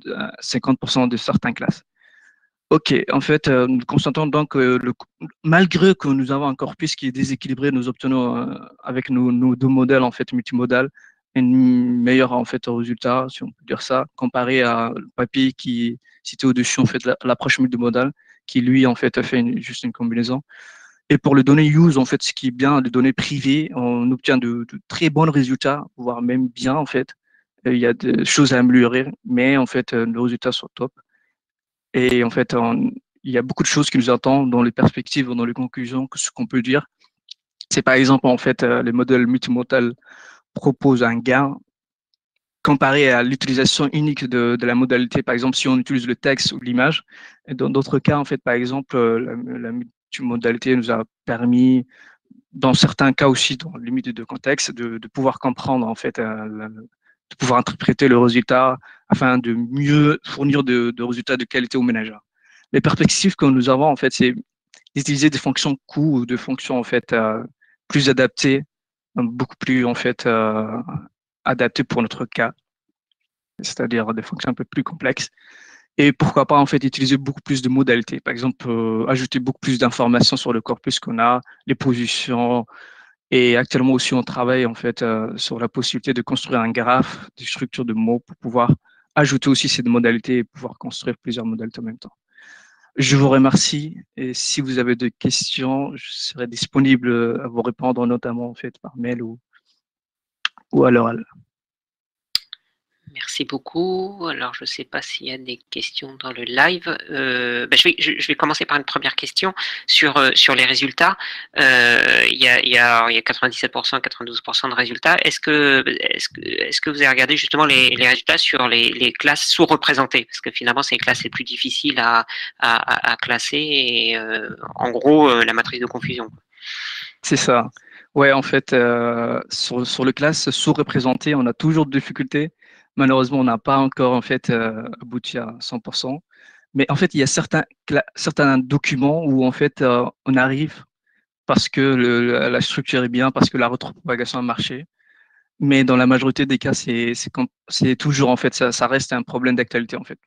50% de certaines classes. OK, en fait, nous constatons donc que malgré que nous avons un corpus qui est déséquilibré, nous obtenons avec nos deux modèles en fait multimodal une meilleure en fait résultat, si on peut dire ça, comparé à le papier qui est cité au-dessus en fait l'approche multimodale, qui lui en fait a fait juste une combinaison. Et pour le données use, en fait, ce qui est bien, les données privées, on obtient de très bons résultats, voire même bien en fait. Il y a des choses à améliorer, mais en fait, nos résultats sont top. Et en fait, il y a beaucoup de choses qui nous attendent dans les perspectives, dans les conclusions, que ce qu'on peut dire. C'est par exemple, en fait, les modèles multimodal proposent un gain comparé à l'utilisation unique de la modalité. Par exemple, si on utilise le texte ou l'image. Et dans d'autres cas, en fait, par exemple, la multimodalité nous a permis, dans certains cas aussi, dans la limite de contexte, de pouvoir comprendre, en fait, de pouvoir interpréter le résultat afin de mieux fournir de résultats de qualité aux ménageurs. Les perspectives que nous avons, en fait, c'est d'utiliser des fonctions coûts ou des fonctions, en fait, plus adaptées, beaucoup plus, en fait, adaptées pour notre cas, c'est-à-dire des fonctions un peu plus complexes. Et pourquoi pas, en fait, utiliser beaucoup plus de modalités. Par exemple, ajouter beaucoup plus d'informations sur le corpus qu'on a, les positions. Et actuellement aussi, on travaille, en fait, sur la possibilité de construire un graphe, des structures de mots pour pouvoir ajouter aussi cette modalité et pouvoir construire plusieurs modalités en même temps. Je vous remercie et si vous avez des questions, je serai disponible à vous répondre, notamment en fait par mail ou à l'oral. Merci beaucoup. Alors, je ne sais pas s'il y a des questions dans le live. Je vais commencer par une première question sur les résultats. Il y a 97%, 92% de résultats. Est-ce que vous avez regardé justement les résultats sur les classes sous-représentées? Parce que finalement, c'est les classes les plus difficiles à classer et en gros, la matrice de confusion. C'est ça. Ouais, en fait, sur les classes sous-représentées, on a toujours de difficultés. Malheureusement, on n'a pas encore en fait abouti à 100%. Mais en fait, il y a certains documents où en fait on arrive parce que la structure est bien, parce que la retropropagation a marché. Mais dans la majorité des cas, c'est toujours en fait ça reste un problème d'actualité en fait.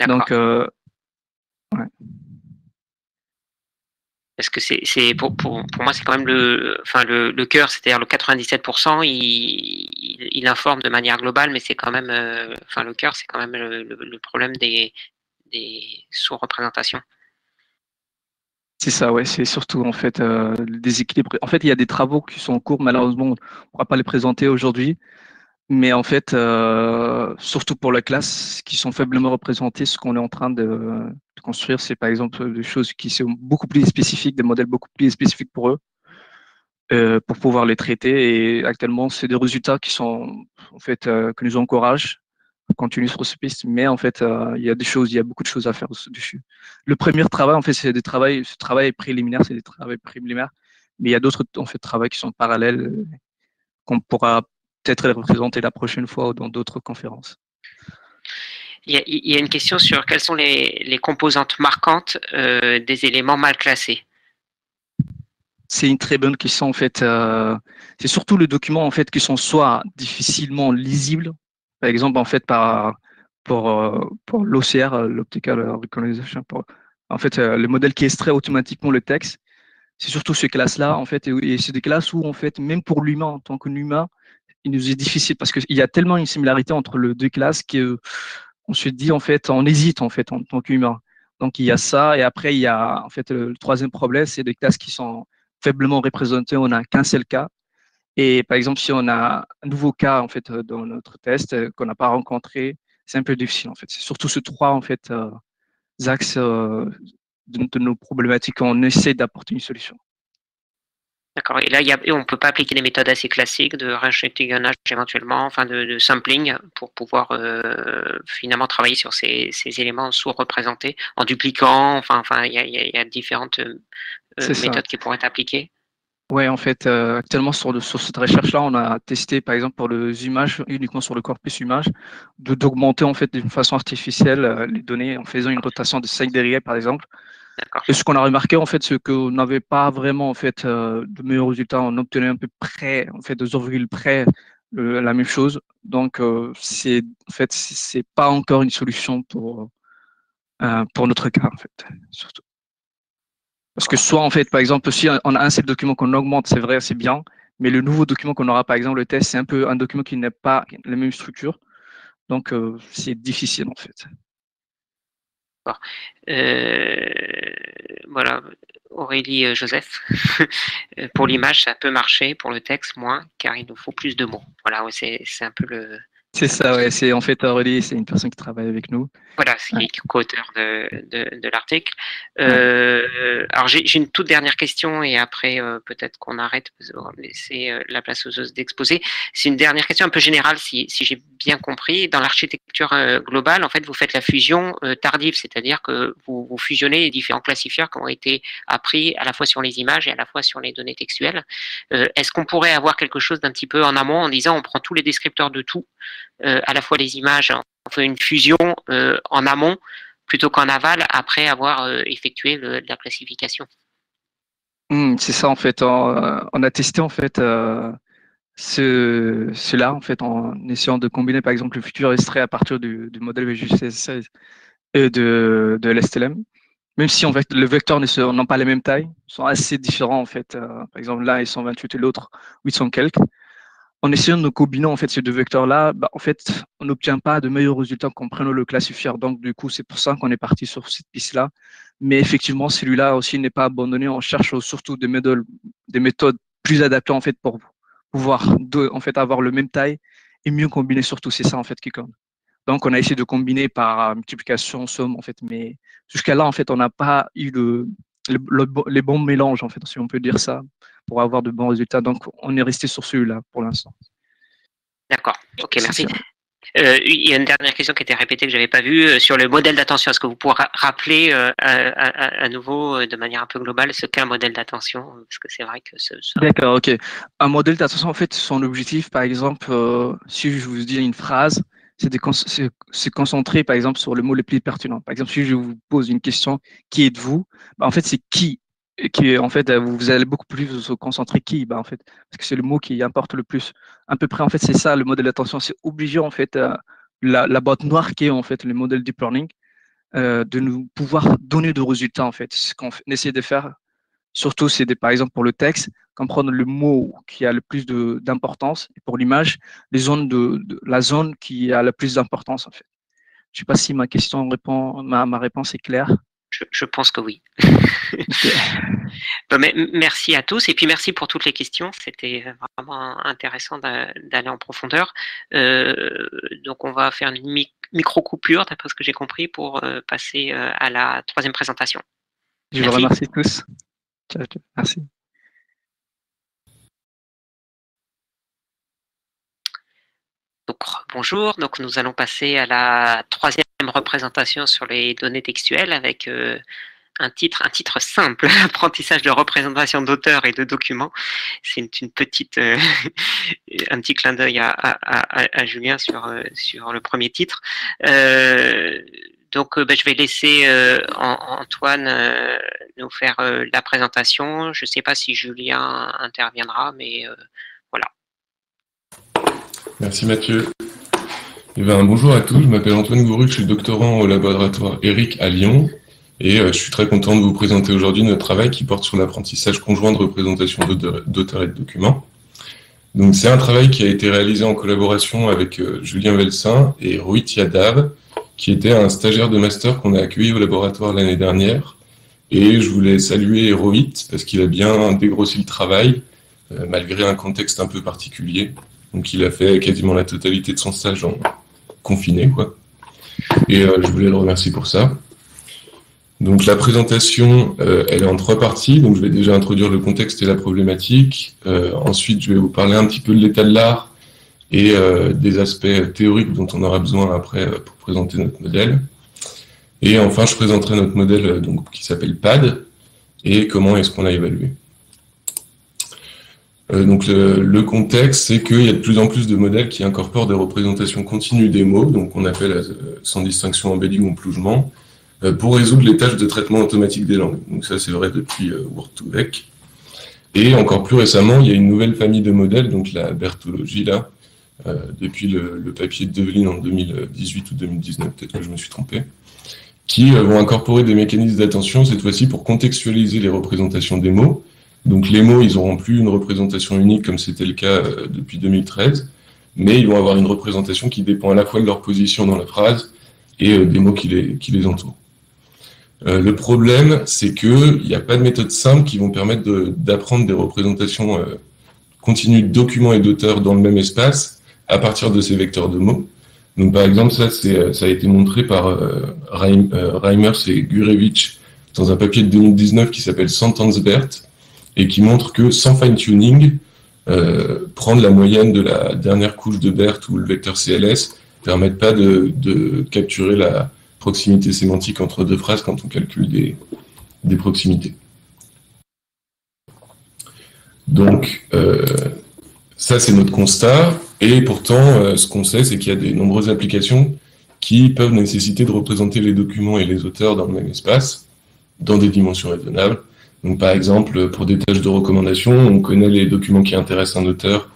Donc, ouais. Parce que c'est pour moi, c'est quand même le cœur, c'est-à-dire le 97%, il informe de manière globale, mais c'est quand même, le cœur, c'est quand même le problème des sous-représentations. C'est ça, ouais, c'est surtout en fait le déséquilibre. En fait, il y a des travaux qui sont en cours, malheureusement, on ne pourra pas les présenter aujourd'hui, mais en fait, surtout pour la classe, qui sont faiblement représentés, ce qu'on est en train de construire, c'est par exemple des choses qui sont beaucoup plus spécifiques, des modèles beaucoup plus spécifiques pour eux, pour pouvoir les traiter. Et actuellement, c'est des résultats qui sont en fait qui nous encouragent continue sur ce piste, mais en fait, il y a beaucoup de choses à faire dessus. Le premier travail, en fait, ce travail est préliminaire, c'est des travaux préliminaires, mais il y a d'autres en fait travaux qui sont parallèles qu'on pourra peut-être les représenter la prochaine fois ou dans d'autres conférences. Il y a une question sur quelles sont les composantes marquantes des éléments mal classés. C'est une très bonne question en fait. C'est surtout les documents en fait qui sont soit difficilement lisibles, par exemple en fait pour l'OCR, l'Optical Recognition, en fait le modèle qui extrait automatiquement le texte. C'est surtout ces classes-là en fait, et c'est des classes où en fait même pour l'humain en tant qu'humain, il nous est difficile parce qu'il y a tellement une similarité entre les deux classes qu'on se dit en fait, on hésite en fait en tant qu'humain. Donc il y a ça et après il y a en fait le troisième problème, c'est des classes qui sont faiblement représentées. On n'a qu'un seul cas. Et par exemple, si on a un nouveau cas en fait dans notre test qu'on n'a pas rencontré, c'est un peu difficile en fait. C'est surtout ces trois en fait axes de nos problématiques qu'on essaie d'apporter une solution. D'accord. Et là, on ne peut pas appliquer des méthodes assez classiques de rachetillonnage éventuellement, enfin de sampling, pour pouvoir finalement travailler sur ces éléments sous-représentés en dupliquant. Il y a différentes méthodes qui pourraient être appliquées. Ouais, en fait, actuellement sur cette recherche-là, on a testé, par exemple, pour les images, uniquement sur le corpus image, d'augmenter en fait d'une façon artificielle les données en faisant une rotation de 5 degrés, par exemple. Et ce qu'on a remarqué, en fait, c'est qu'on n'avait pas vraiment en fait de meilleurs résultats. On obtenait un peu près, en fait, de 0,1 près la même chose. Donc, c'est pas encore une solution pour notre cas, en fait, surtout. Parce que soit, en fait, par exemple, si on a un seul document qu'on augmente, c'est vrai, c'est bien, mais le nouveau document qu'on aura, par exemple, le test, c'est un peu un document qui n'a pas la même structure. Donc, c'est difficile, en fait. Voilà, Aurélie Joseph. Pour l'image, ça peut marcher, pour le texte, moins, car il nous faut plus de mots. Voilà, ouais, c'est un peu le... C'est ça, ouais. C'est en fait Aurélie, c'est une personne qui travaille avec nous. Voilà, c'est qui est co-auteur de l'article. Alors j'ai une toute dernière question et après peut-être qu'on arrête, on va laisser la place aux autres d'exposer. C'est une dernière question un peu générale, si j'ai bien compris. Dans l'architecture globale, en fait, vous faites la fusion tardive, c'est-à-dire que vous fusionnez les différents classifieurs qui ont été appris à la fois sur les images et à la fois sur les données textuelles. Est-ce qu'on pourrait avoir quelque chose d'un petit peu en amont en disant on prend tous les descripteurs de tout, à la fois les images, on fait une fusion en amont plutôt qu'en aval après avoir effectué la classification. C'est ça en fait. On a testé en fait cela en fait en essayant de combiner par exemple le futur extrait à partir du modèle VGC16 et de l'STLM. Même si en fait le vecteur n'ont pas les mêmes tailles, ils sont assez différents en fait. Par exemple là ils sont 28 et l'autre 800 quelques. En essayant de combiner en fait ces deux vecteurs-là, en fait, on n'obtient pas de meilleurs résultats qu'en prenant le classifieur. Donc, du coup, c'est pour ça qu'on est parti sur cette piste-là. Mais effectivement, celui-là aussi n'est pas abandonné. On cherche surtout des méthodes plus adaptées en fait pouvoir en fait avoir le même taille et mieux combiner surtout. C'est ça en fait qui compte. Donc on a essayé de combiner par multiplication, somme en fait, mais jusqu'à là en fait on n'a pas eu les bons mélanges en fait, si on peut dire ça, pour avoir de bons résultats. Donc on est resté sur celui-là pour l'instant. D'accord. Ok, merci. Il y a une dernière question qui a été répétée que je n'avais pas vue sur le modèle d'attention. Est-ce que vous pourrez rappeler à nouveau de manière un peu globale ce qu'est un modèle d'attention? Parce que c'est vrai que D'accord, ok. Un modèle d'attention, en fait, son objectif, par exemple, si je vous dis une phrase, c'est de se concentrer, par exemple, sur le mot le plus pertinent. Par exemple, si je vous pose une question, qui êtes-vous? Bah, en fait, c'est qui en fait, vous allez beaucoup plus se concentrer qui, bah, en fait, parce que c'est le mot qui importe le plus. À peu près, en fait, c'est ça le modèle d'attention. C'est obligeant, en fait, la boîte noire qui est, en fait, le modèle deep learning, de nous pouvoir donner de résultats, en fait. Ce qu'on essaie de faire, surtout, c'est par exemple pour le texte, comprendre le mot qui a le plus d'importance, et pour l'image, la zone qui a le plus d'importance, en fait. Je ne sais pas si ma réponse est claire. Je pense que oui. Mais merci à tous et puis merci pour toutes les questions. C'était vraiment intéressant d'aller en profondeur. Donc on va faire une micro-coupure, d'après ce que j'ai compris, pour passer à la troisième présentation. Je vous remercie tous. Ciao, ciao. Merci. Donc, bonjour, donc nous allons passer à la troisième représentation sur les données textuelles avec un titre simple, apprentissage de représentation d'auteurs et de documents. C'est une petite, un petit clin d'œil à Julien sur le premier titre. Donc, je vais laisser Antoine nous faire la présentation. Je ne sais pas si Julien interviendra, mais voilà. Merci Mathieu. Bonjour à tous, je m'appelle Antoine Gouru, je suis doctorant au laboratoire ERIC à Lyon et je suis très content de vous présenter aujourd'hui notre travail qui porte sur l'apprentissage conjoint de représentation d'auteurs et de documents. Donc c'est un travail qui a été réalisé en collaboration avec Julien Velsin et Rohit Yadav, qui était un stagiaire de master qu'on a accueilli au laboratoire l'année dernière. Et je voulais saluer Rohit parce qu'il a bien dégrossi le travail, malgré un contexte un peu particulier. Donc il a fait quasiment la totalité de son stage en confiné, quoi. Et je voulais le remercier pour ça. Donc la présentation, elle est en 3 parties. Donc je vais déjà introduire le contexte et la problématique. Ensuite, je vais vous parler un petit peu de l'état de l'art et des aspects théoriques dont on aura besoin après pour présenter notre modèle. Et enfin, je présenterai notre modèle qui s'appelle PAD et comment est-ce qu'on l'a évalué. Donc le contexte, c'est qu'il y a de plus en plus de modèles qui incorporent des représentations continues des mots, donc on appelle sans distinction embedding ou plugement, pour résoudre les tâches de traitement automatique des langues. Donc ça, c'est vrai depuis Word2Vec. Et encore plus récemment, il y a une nouvelle famille de modèles, donc la Bertologie, là, depuis le papier de Devlin en 2018 ou 2019, peut-être que je me suis trompé, qui vont incorporer des mécanismes d'attention, cette fois-ci pour contextualiser les représentations des mots. Donc les mots, ils n'auront plus une représentation unique comme c'était le cas depuis 2013, mais ils vont avoir une représentation qui dépend à la fois de leur position dans la phrase et des mots qui les entourent. Le problème, c'est qu'il n'y a pas de méthode simple qui vont permettre d'apprendre des représentations continues de documents et d'auteurs dans le même espace à partir de ces vecteurs de mots. Donc par exemple, ça a été montré par Reimers et Gurevich dans un papier de 2019 qui s'appelle SentenceBERT, et qui montre que sans fine-tuning, prendre la moyenne de la dernière couche de BERT ou le vecteur CLS ne permet pas de capturer la proximité sémantique entre 2 phrases quand on calcule des proximités. Donc, ça c'est notre constat, et pourtant, ce qu'on sait, c'est qu'il y a de nombreuses applications qui peuvent nécessiter de représenter les documents et les auteurs dans le même espace, dans des dimensions raisonnables. Donc, par exemple, pour des tâches de recommandation, on connaît les documents qui intéressent un auteur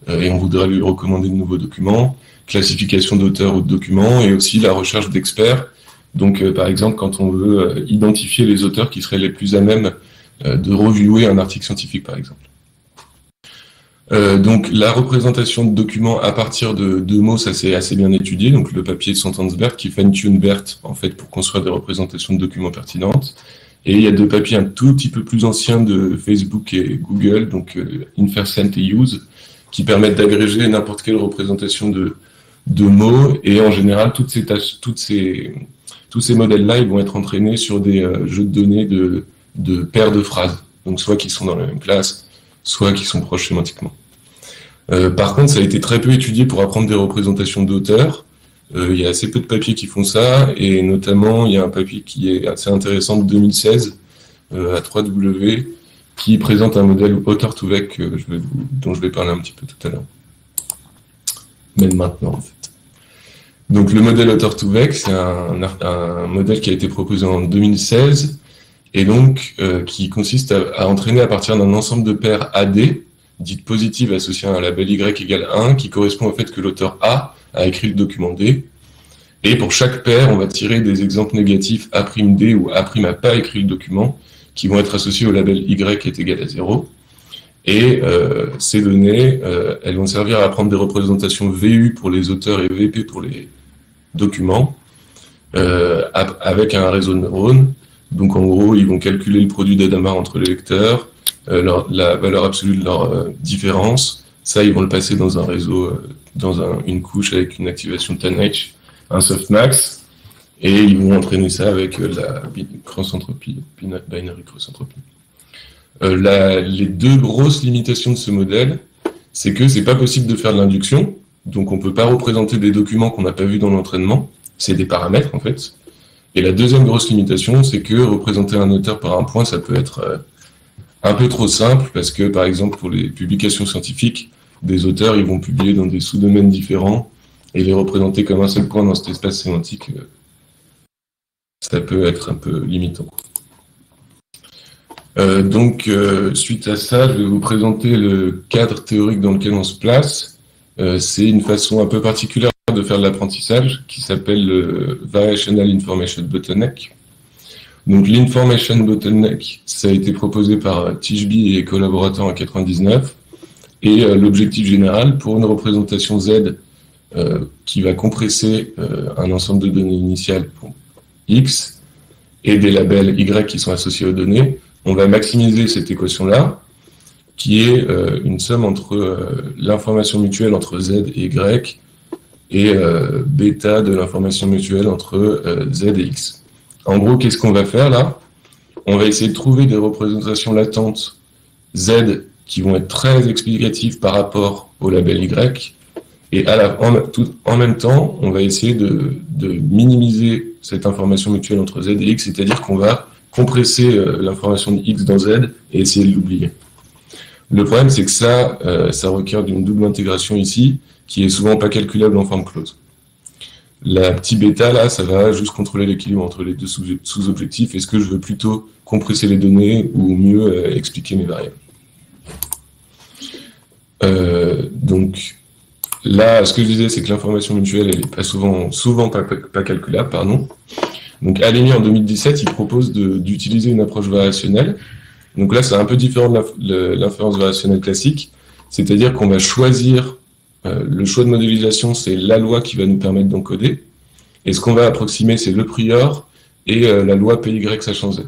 et on voudrait lui recommander de nouveaux documents, classification d'auteurs ou de documents, et aussi la recherche d'experts. Donc, par exemple, quand on veut identifier les auteurs qui seraient les plus à même de reviewer un article scientifique, par exemple. Donc, la représentation de documents à partir de mots, ça c'est assez bien étudié. Donc, le papier de SentenceBERT qui fine-tune BERT, en fait, pour construire des représentations de documents pertinentes. Et il y a 2 papiers un tout petit peu plus anciens de Facebook et Google, donc Infercent et Use, qui permettent d'agréger n'importe quelle représentation de mots, et en général, tous ces modèles-là, ils vont être entraînés sur des jeux de données de paires de phrases, donc soit qui sont dans la même classe, soit qui sont proches sémantiquement. Par contre, ça a été très peu étudié pour apprendre des représentations d'auteurs. Il y a assez peu de papiers qui font ça, et notamment, il y a un papier qui est assez intéressant de 2016, à 3W, qui présente un modèle Auteur-to-Vec dont je vais parler un petit peu tout à l'heure. Même maintenant, en fait. Donc, le modèle Auteur-to-Vec, c'est un modèle qui a été proposé en 2016, et donc qui consiste à entraîner à partir d'un ensemble de paires AD, dites positives associées à un label Y égale 1, qui correspond au fait que l'auteur A a écrit le document D. Et pour chaque paire, on va tirer des exemples négatifs A'D ou A' n'a pas écrit le document, qui vont être associés au label Y est égal à 0. Et ces données, elles vont servir à apprendre des représentations VU pour les auteurs et VP pour les documents, avec un réseau de neurones. Donc en gros, ils vont calculer le produit d'Adamar entre les lecteurs, la valeur absolue de leur différence. Ça, ils vont le passer dans un réseau, une couche avec une activation TANH, un softmax, et ils vont entraîner ça avec la cross-entropie, binary cross-entropie. Les deux grosses limitations de ce modèle, c'est que c'est pas possible de faire de l'induction, donc on peut pas représenter des documents qu'on n'a pas vus dans l'entraînement, c'est des paramètres en fait. Et la deuxième grosse limitation, c'est que représenter un auteur par un point, ça peut être un peu trop simple, parce que par exemple pour les publications scientifiques, des auteurs ils vont publier dans des sous-domaines différents, et les représenter comme un seul point dans cet espace sémantique, ça peut être un peu limitant. Suite à ça, je vais vous présenter le cadre théorique dans lequel on se place. C'est une façon un peu particulière de faire de l'apprentissage qui s'appelle le Variational Information Bottleneck. Donc l'Information Bottleneck, ça a été proposé par Tishby et collaborateurs en 1999. Et l'objectif général, pour une représentation Z qui va compresser un ensemble de données initiales pour X et des labels Y qui sont associés aux données, on va maximiser cette équation-là, qui est une somme entre l'information mutuelle entre Z et Y et bêta de l'information mutuelle entre Z et X. En gros, qu'est-ce qu'on va faire là? On va essayer de trouver des représentations latentes Z qui vont être très explicatives par rapport au label Y, et en même temps, on va essayer de minimiser cette information mutuelle entre Z et X, c'est-à-dire qu'on va compresser l'information de X dans Z et essayer de l'oublier. Le problème, c'est que ça requiert d'une double intégration ici, qui est souvent pas calculable en forme close. La petite bêta, là, ça va juste contrôler l'équilibre entre les deux sous-objectifs. Est-ce que je veux plutôt compresser les données ou mieux expliquer mes variables? Donc, là, ce que je disais, c'est que l'information mutuelle, elle n'est pas souvent pas calculable, pardon. Donc, Alemi, en 2017, il propose d'utiliser une approche variationnelle. Donc là, c'est un peu différent de l'inférence variationnelle classique, c'est-à-dire qu'on va choisir, le choix de modélisation, c'est la loi qui va nous permettre d'encoder, et ce qu'on va approximer, c'est le prior et la loi PY sachant Z.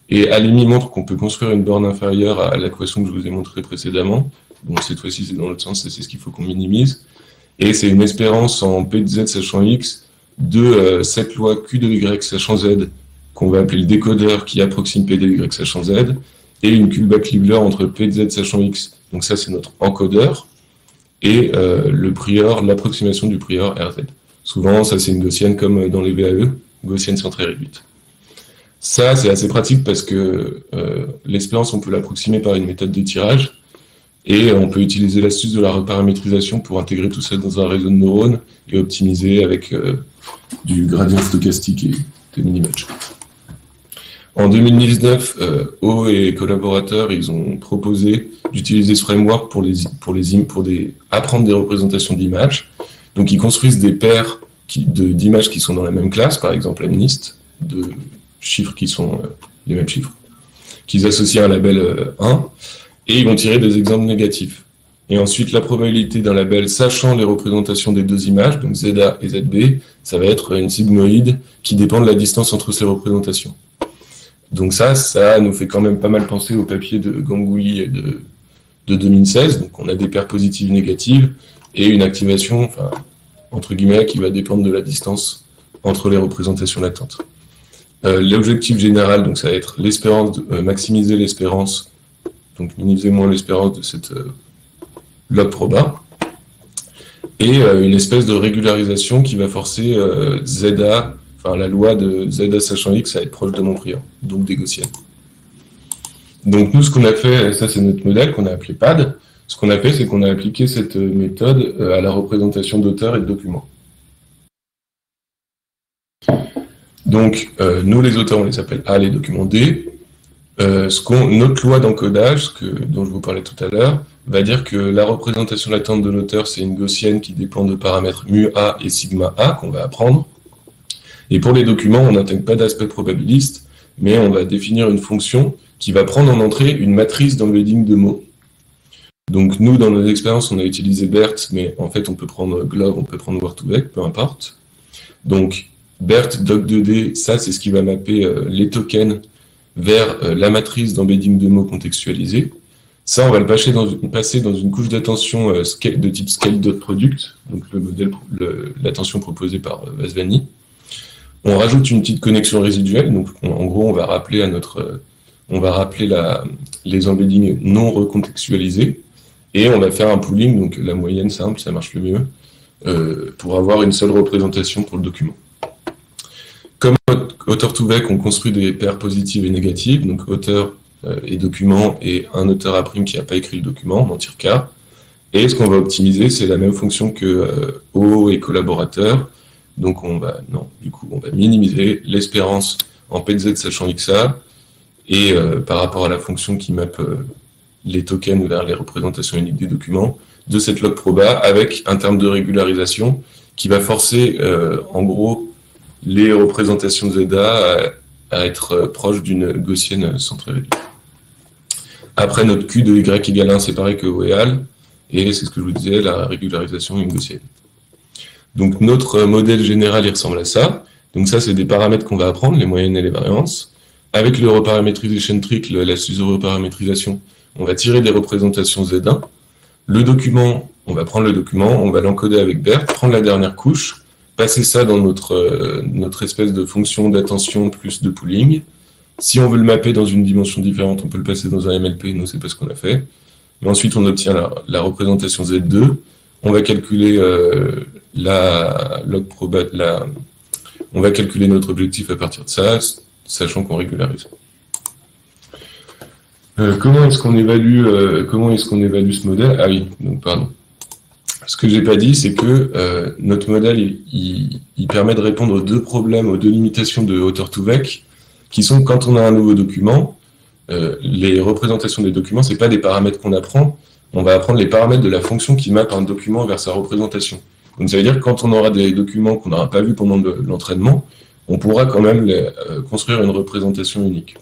Et Alemi montre qu'on peut construire une borne inférieure à l'équation que je vous ai montrée précédemment. Donc cette fois-ci, c'est dans l'autre sens, c'est ce qu'il faut qu'on minimise. Et c'est une espérance en P de Z sachant X de cette loi Q de Y sachant Z, qu'on va appeler le décodeur qui approxime P de Y sachant Z, et une Kullback-Leibler entre P de Z sachant X. Donc ça, c'est notre encodeur, et le prior, l'approximation du prior RZ. Souvent, ça, c'est une gaussienne comme dans les VAE, gaussienne centrée réduite. Ça, c'est assez pratique parce que l'espérance, on peut l'approximer par une méthode de tirage, et on peut utiliser l'astuce de la reparamétrisation pour intégrer tout ça dans un réseau de neurones et optimiser avec du gradient stochastique et des minimatch. En 2019, O et collaborateurs, ils ont proposé d'utiliser ce framework pour apprendre des représentations d'images. Donc, ils construisent des paires d'images qui sont dans la même classe, par exemple MNIST, de chiffres qui sont les mêmes chiffres, qu'ils associent à un label 1, et ils vont tirer des exemples négatifs. Et ensuite, la probabilité d'un label sachant les représentations des deux images, donc ZA et ZB, ça va être une sigmoïde qui dépend de la distance entre ces représentations. Donc ça nous fait quand même pas mal penser au papier de Ganguly et de de 2016. Donc on a des paires positives, négatives, et une activation, enfin, entre guillemets, qui va dépendre de la distance entre les représentations latentes. L'objectif général, donc ça va être l'espérance, maximiser l'espérance, donc minimiser moins l'espérance de cette log proba, et une espèce de régularisation qui va forcer ZA, enfin la loi de ZA sachant X à être proche de mon prior, donc des gaussiennes. Donc nous, ce qu'on a fait, ça c'est notre modèle qu'on a appelé PAD. Ce qu'on a fait, c'est qu'on a appliqué cette méthode à la représentation d'auteurs et de documents. Donc nous, les auteurs, on les appelle A, les documents D. Notre loi d'encodage, dont je vous parlais tout à l'heure, va dire que la représentation latente de l'auteur, c'est une gaussienne qui dépend de paramètres mu A et sigma A qu'on va apprendre. Et pour les documents, on n'intègre pas d'aspect probabiliste, mais on va définir une fonction qui va prendre en entrée une matrice d'embedding de mots. Donc nous, dans nos expériences, on a utilisé BERT, mais en fait, on peut prendre Glove, on peut prendre Word2Vec, peu importe. Donc BERT, doc2D, ça, c'est ce qui va mapper les tokens vers la matrice d'embedding de mots contextualisée. Ça, on va le passer dans une couche d'attention de type scale.product, donc le modèle, l'attention proposée par Vasvani. On rajoute une petite connexion résiduelle, donc en gros, on va rappeler les embeddings non recontextualisés, et on va faire un pooling, donc la moyenne simple, ça marche le mieux, pour avoir une seule représentation pour le document. Comme auteur-to-vec, on construit des paires positives et négatives, donc auteur et document, et un auteur A' qui n'a pas écrit le document, on en tire K. Et ce qu'on va optimiser, c'est la même fonction que O et collaborateur. Donc on va minimiser l'espérance en PZ sachant XA, et par rapport à la fonction qui mappe les tokens vers les représentations uniques des documents, de cette log proba avec un terme de régularisation qui va forcer, en gros, les représentations de ZA à être proches d'une gaussienne centrée réduite. Après, notre Q de Y égale 1, c'est pareil que OEAL, et c'est ce que je vous disais, la régularisation est une gaussienne. Donc notre modèle général, il ressemble à ça. Donc ça, c'est des paramètres qu'on va apprendre, les moyennes et les variances. Avec le reparamétrisation trick, l'astuce de reparamétrisation, on va tirer des représentations Z1. Le document, on va prendre le document, on va l'encoder avec BERT, prendre la dernière couche, passer ça dans notre espèce de fonction d'attention plus de pooling. Si on veut le mapper dans une dimension différente, on peut le passer dans un MLP, nous c'est pas ce qu'on a fait. Et ensuite on obtient la représentation Z2, on va calculer on va calculer notre objectif à partir de ça, sachant qu'on régularise. Comment est-ce qu'on évalue ce modèle? Ah oui, donc pardon. Ce que j'ai pas dit, c'est que notre modèle, il permet de répondre aux deux problèmes, aux deux limitations de auteur-to-vec, qui sont quand on a un nouveau document, les représentations des documents, c'est pas des paramètres qu'on apprend, on va apprendre les paramètres de la fonction qui mappe un document vers sa représentation. Donc ça veut dire que quand on aura des documents qu'on n'aura pas vus pendant l'entraînement, on pourra quand même construire une représentation unique.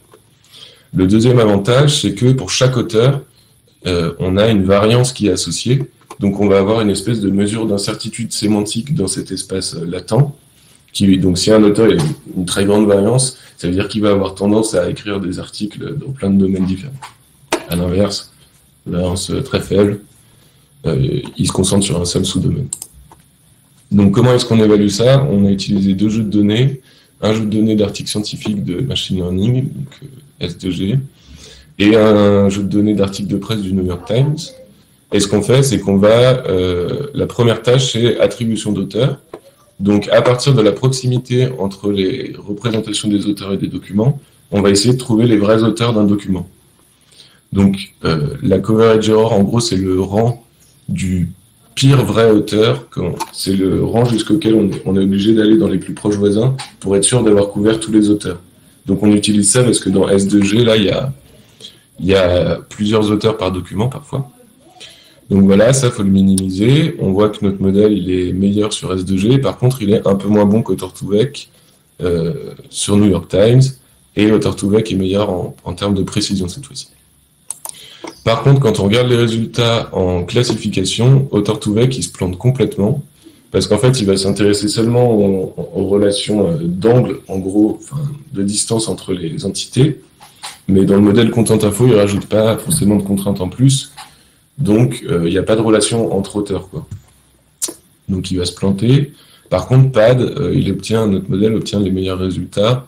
Le deuxième avantage, c'est que pour chaque auteur, on a une variance qui est associée. Donc on va avoir une espèce de mesure d'incertitude sémantique dans cet espace latent. Donc si un auteur a une très grande variance, ça veut dire qu'il va avoir tendance à écrire des articles dans plein de domaines différents. À l'inverse, variance très faible, il se concentre sur un seul sous-domaine. Donc comment est-ce qu'on évalue ça? On a utilisé deux jeux de données, un jeu de données d'articles scientifiques de machine learning, donc S2G, et un jeu de données d'articles de presse du New York Times. Et ce qu'on fait, c'est qu'on va... la première tâche, c'est attribution d'auteur. Donc, à partir de la proximité entre les représentations des auteurs et des documents, on va essayer de trouver les vrais auteurs d'un document. Donc, la coverage error, en gros, c'est le rang du pire vrai auteur. C'est le rang jusqu'auquel on est obligé d'aller dans les plus proches voisins pour être sûr d'avoir couvert tous les auteurs. Donc, on utilise ça parce que dans S2G, là, il y a plusieurs auteurs par document, parfois. Donc voilà, ça, faut le minimiser. On voit que notre modèle, il est meilleur sur S2G. Par contre, il est un peu moins bon qu'auteur-to-vec sur New York Times. Et auteur-to-vec est meilleur en termes de précision cette fois-ci. Par contre, quand on regarde les résultats en classification, auteur-to-vec, il se plante complètement. Parce qu'en fait, il va s'intéresser seulement aux relations d'angle, en gros, de distance entre les entités. Mais dans le modèle Content Info, il ne rajoute pas forcément de contraintes en plus. Donc, il n'y a pas de relation entre auteurs, quoi. Donc, il va se planter. Par contre, PAD, notre modèle obtient les meilleurs résultats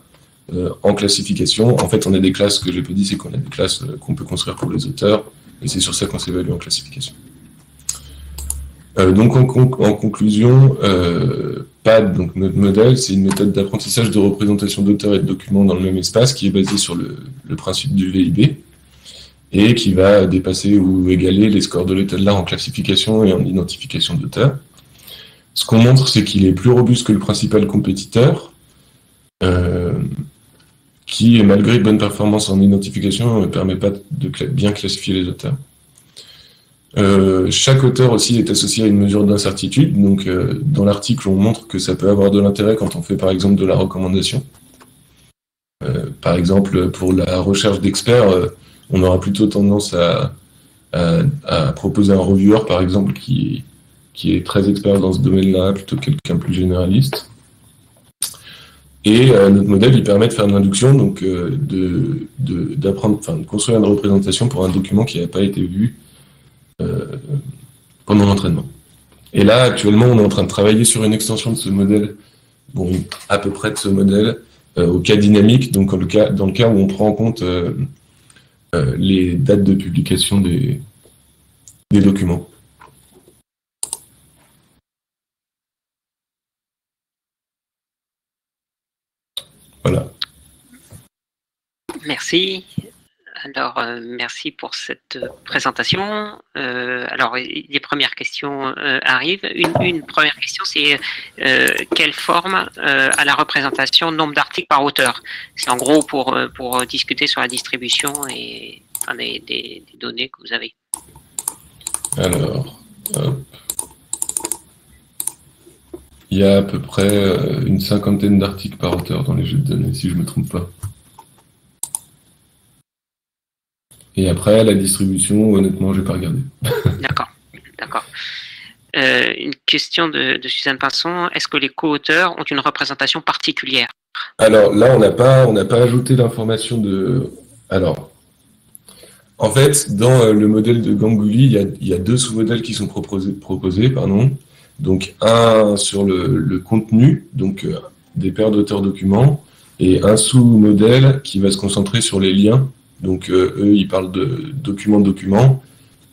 en classification. En fait, on a des classes, ce que j'ai pas dit, c'est qu'on a des classes qu'on peut construire pour les auteurs, et c'est sur ça qu'on s'évalue en classification. Donc, en conclusion, PAD, donc notre modèle, c'est une méthode d'apprentissage de représentation d'auteurs et de documents dans le même espace qui est basée sur le principe du VIB et qui va dépasser ou égaler les scores de l'état de l'art en classification et en identification d'auteurs. Ce qu'on montre, c'est qu'il est plus robuste que le principal compétiteur, qui, malgré de bonnes performances en identification, ne permet pas de bien classifier les auteurs. Chaque auteur aussi est associé à une mesure d'incertitude. Donc, dans l'article, on montre que ça peut avoir de l'intérêt quand on fait, par exemple, de la recommandation. Par exemple, pour la recherche d'experts, on aura plutôt tendance à proposer un reviewer, par exemple, qui est très expert dans ce domaine-là, plutôt que quelqu'un plus généraliste. Et notre modèle, il permet de faire une induction, donc de construire une représentation pour un document qui n'a pas été vu pendant l'entraînement. Et là, actuellement, on est en train de travailler sur une extension de ce modèle, à peu près de ce modèle, au cas dynamique, donc dans le cas où on prend en compte les dates de publication des documents. Voilà. Merci. Alors, merci pour cette présentation. Alors, les premières questions arrivent. Une première question, c'est quelle forme a la représentation nombre d'articles par auteur? C'est en gros pour discuter sur la distribution et des données que vous avez. Alors, hop. Il y a à peu près une 50aine d'articles par auteur dans les jeux de données, si je ne me trompe pas. Et après, la distribution, honnêtement, je n'ai pas regardé. D'accord. Une question de Suzanne Pinson. Est-ce que les co-auteurs ont une représentation particulière? Alors là, on n'a pas ajouté l'information de... Alors, en fait, dans le modèle de Ganguly, il y a deux sous-modèles qui sont proposés, pardon. Donc, un sur le contenu, donc des paires d'auteurs documents, et un sous-modèle qui va se concentrer sur les liens. Donc, eux, ils parlent de document,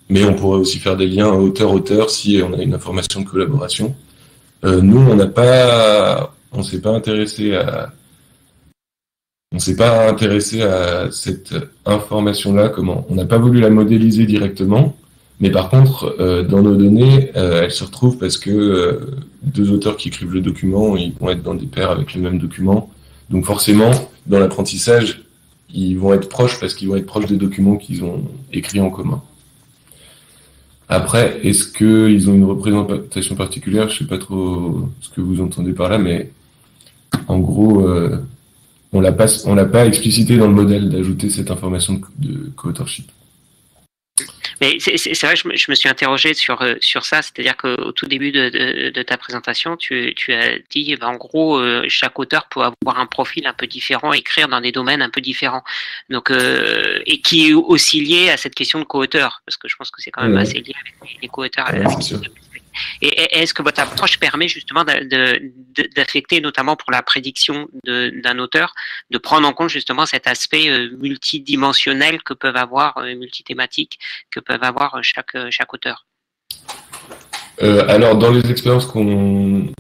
mais on pourrait aussi faire des liens auteur-auteur si on a une information de collaboration. Nous, on s'est pas intéressé à cette information-là. On n'a pas voulu la modéliser directement, mais par contre, dans nos données, elle se retrouve parce que deux auteurs qui écrivent le document, ils vont être dans des paires avec le même document. Donc forcément, dans l'apprentissage, ils vont être proches parce qu'ils vont être proches des documents qu'ils ont écrits en commun. Après, est-ce qu'ils ont une représentation particulière? Je ne sais pas trop ce que vous entendez par là, mais en gros, on l'a pas explicité dans le modèle d'ajouter cette information de co-authorship. Mais c'est vrai, je me suis interrogé sur ça, c'est-à-dire qu'au tout début de ta présentation, tu as dit, en gros, chaque auteur peut avoir un profil un peu différent, écrire dans des domaines un peu différents, donc et qui est aussi lié à cette question de co-auteur, parce que je pense que c'est quand même assez lié avec les co-auteurs. Et est-ce que votre approche permet justement d'affecter, notamment pour la prédiction d'un auteur, de prendre en compte justement cet aspect multidimensionnel que peuvent avoir, multithématique, que peuvent avoir chaque auteur? Alors, dans les expériences qu'on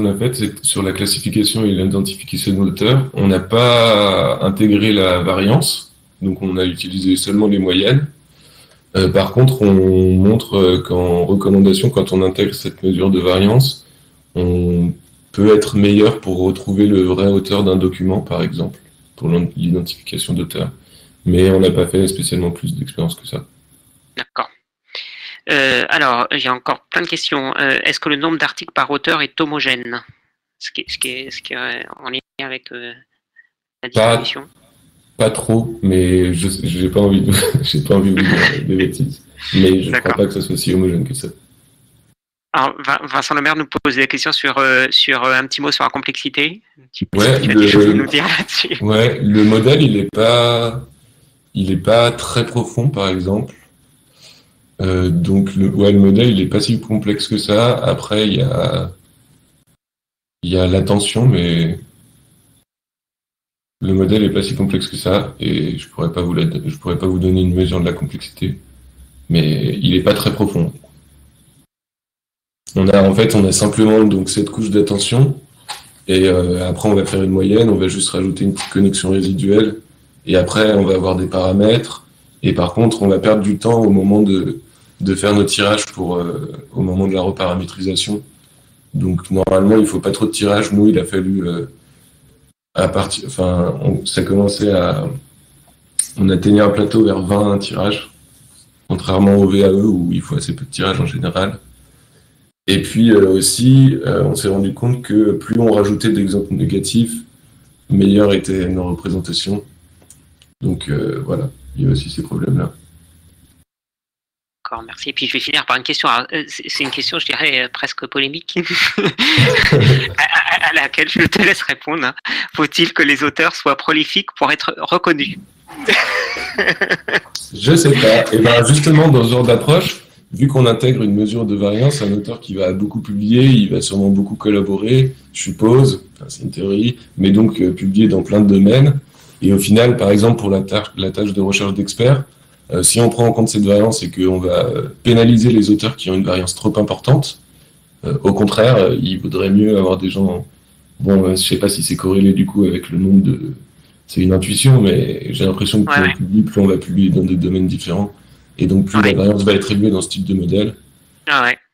a faites, c'est sur la classification et l'identification d'auteurs, on n'a pas intégré la variance, donc on a utilisé seulement les moyennes. Par contre, on montre qu'en recommandation, quand on intègre cette mesure de variance, on peut être meilleur pour retrouver le vrai auteur d'un document, par exemple, pour l'identification d'auteur. Mais on n'a pas fait spécialement plus d'expérience que ça. D'accord. Alors, il y a encore plein de questions. Est-ce que le nombre d'articles par auteur est homogène? Ce qui est en lien avec la distribution. Pas trop, mais j'ai pas envie de dire des bêtises. Mais je ne crois pas que ça soit si homogène que ça. Alors, Vincent Lemaire nous pose des questions sur un petit mot sur la complexité. Ouais, tu as des choses à nous dire là-dessus. Ouais, le modèle, il est pas très profond, par exemple. Donc, le modèle, il est pas si complexe que ça. Après, il y a l'attention, mais le modèle est pas si complexe que ça. Et je pourrais pas vous donner une mesure de la complexité. Mais il est pas très profond. On a simplement donc cette couche d'attention. Et après, on va faire une moyenne. On va juste rajouter une petite connexion résiduelle. Et après, on va avoir des paramètres. Et par contre, on va perdre du temps au moment de faire nos tirages au moment de la reparamétrisation. Donc, normalement, il faut pas trop de tirages. Nous, il a fallu, on atteignait un plateau vers 20 tirages, contrairement au VAE où il faut assez peu de tirages en général. Et puis aussi, on s'est rendu compte que plus on rajoutait d'exemples négatifs, meilleures étaient nos représentations. Donc, voilà, il y a aussi ces problèmes-là. D'accord, merci. Et puis je vais finir par une question. C'est une question, je dirais, presque polémique, à laquelle je te laisse répondre. Hein. Faut-il que les auteurs soient prolifiques pour être reconnus? Je sais pas. Et bien justement, dans ce genre d'approche, vu qu'on intègre une mesure de variance, un auteur qui va beaucoup publier, il va sûrement beaucoup collaborer, je suppose, enfin, c'est une théorie, mais donc publier dans plein de domaines. Et au final, par exemple, pour la tâche de recherche d'experts, si on prend en compte cette variance et qu'on va pénaliser les auteurs qui ont une variance trop importante, au contraire, il vaudrait mieux avoir des gens... Bon, je sais pas si c'est corrélé du coup avec le nombre de... C'est une intuition, mais j'ai l'impression que plus on publie, plus on va publier dans des domaines différents. Et donc, plus la variance va être élevée dans ce type de modèle.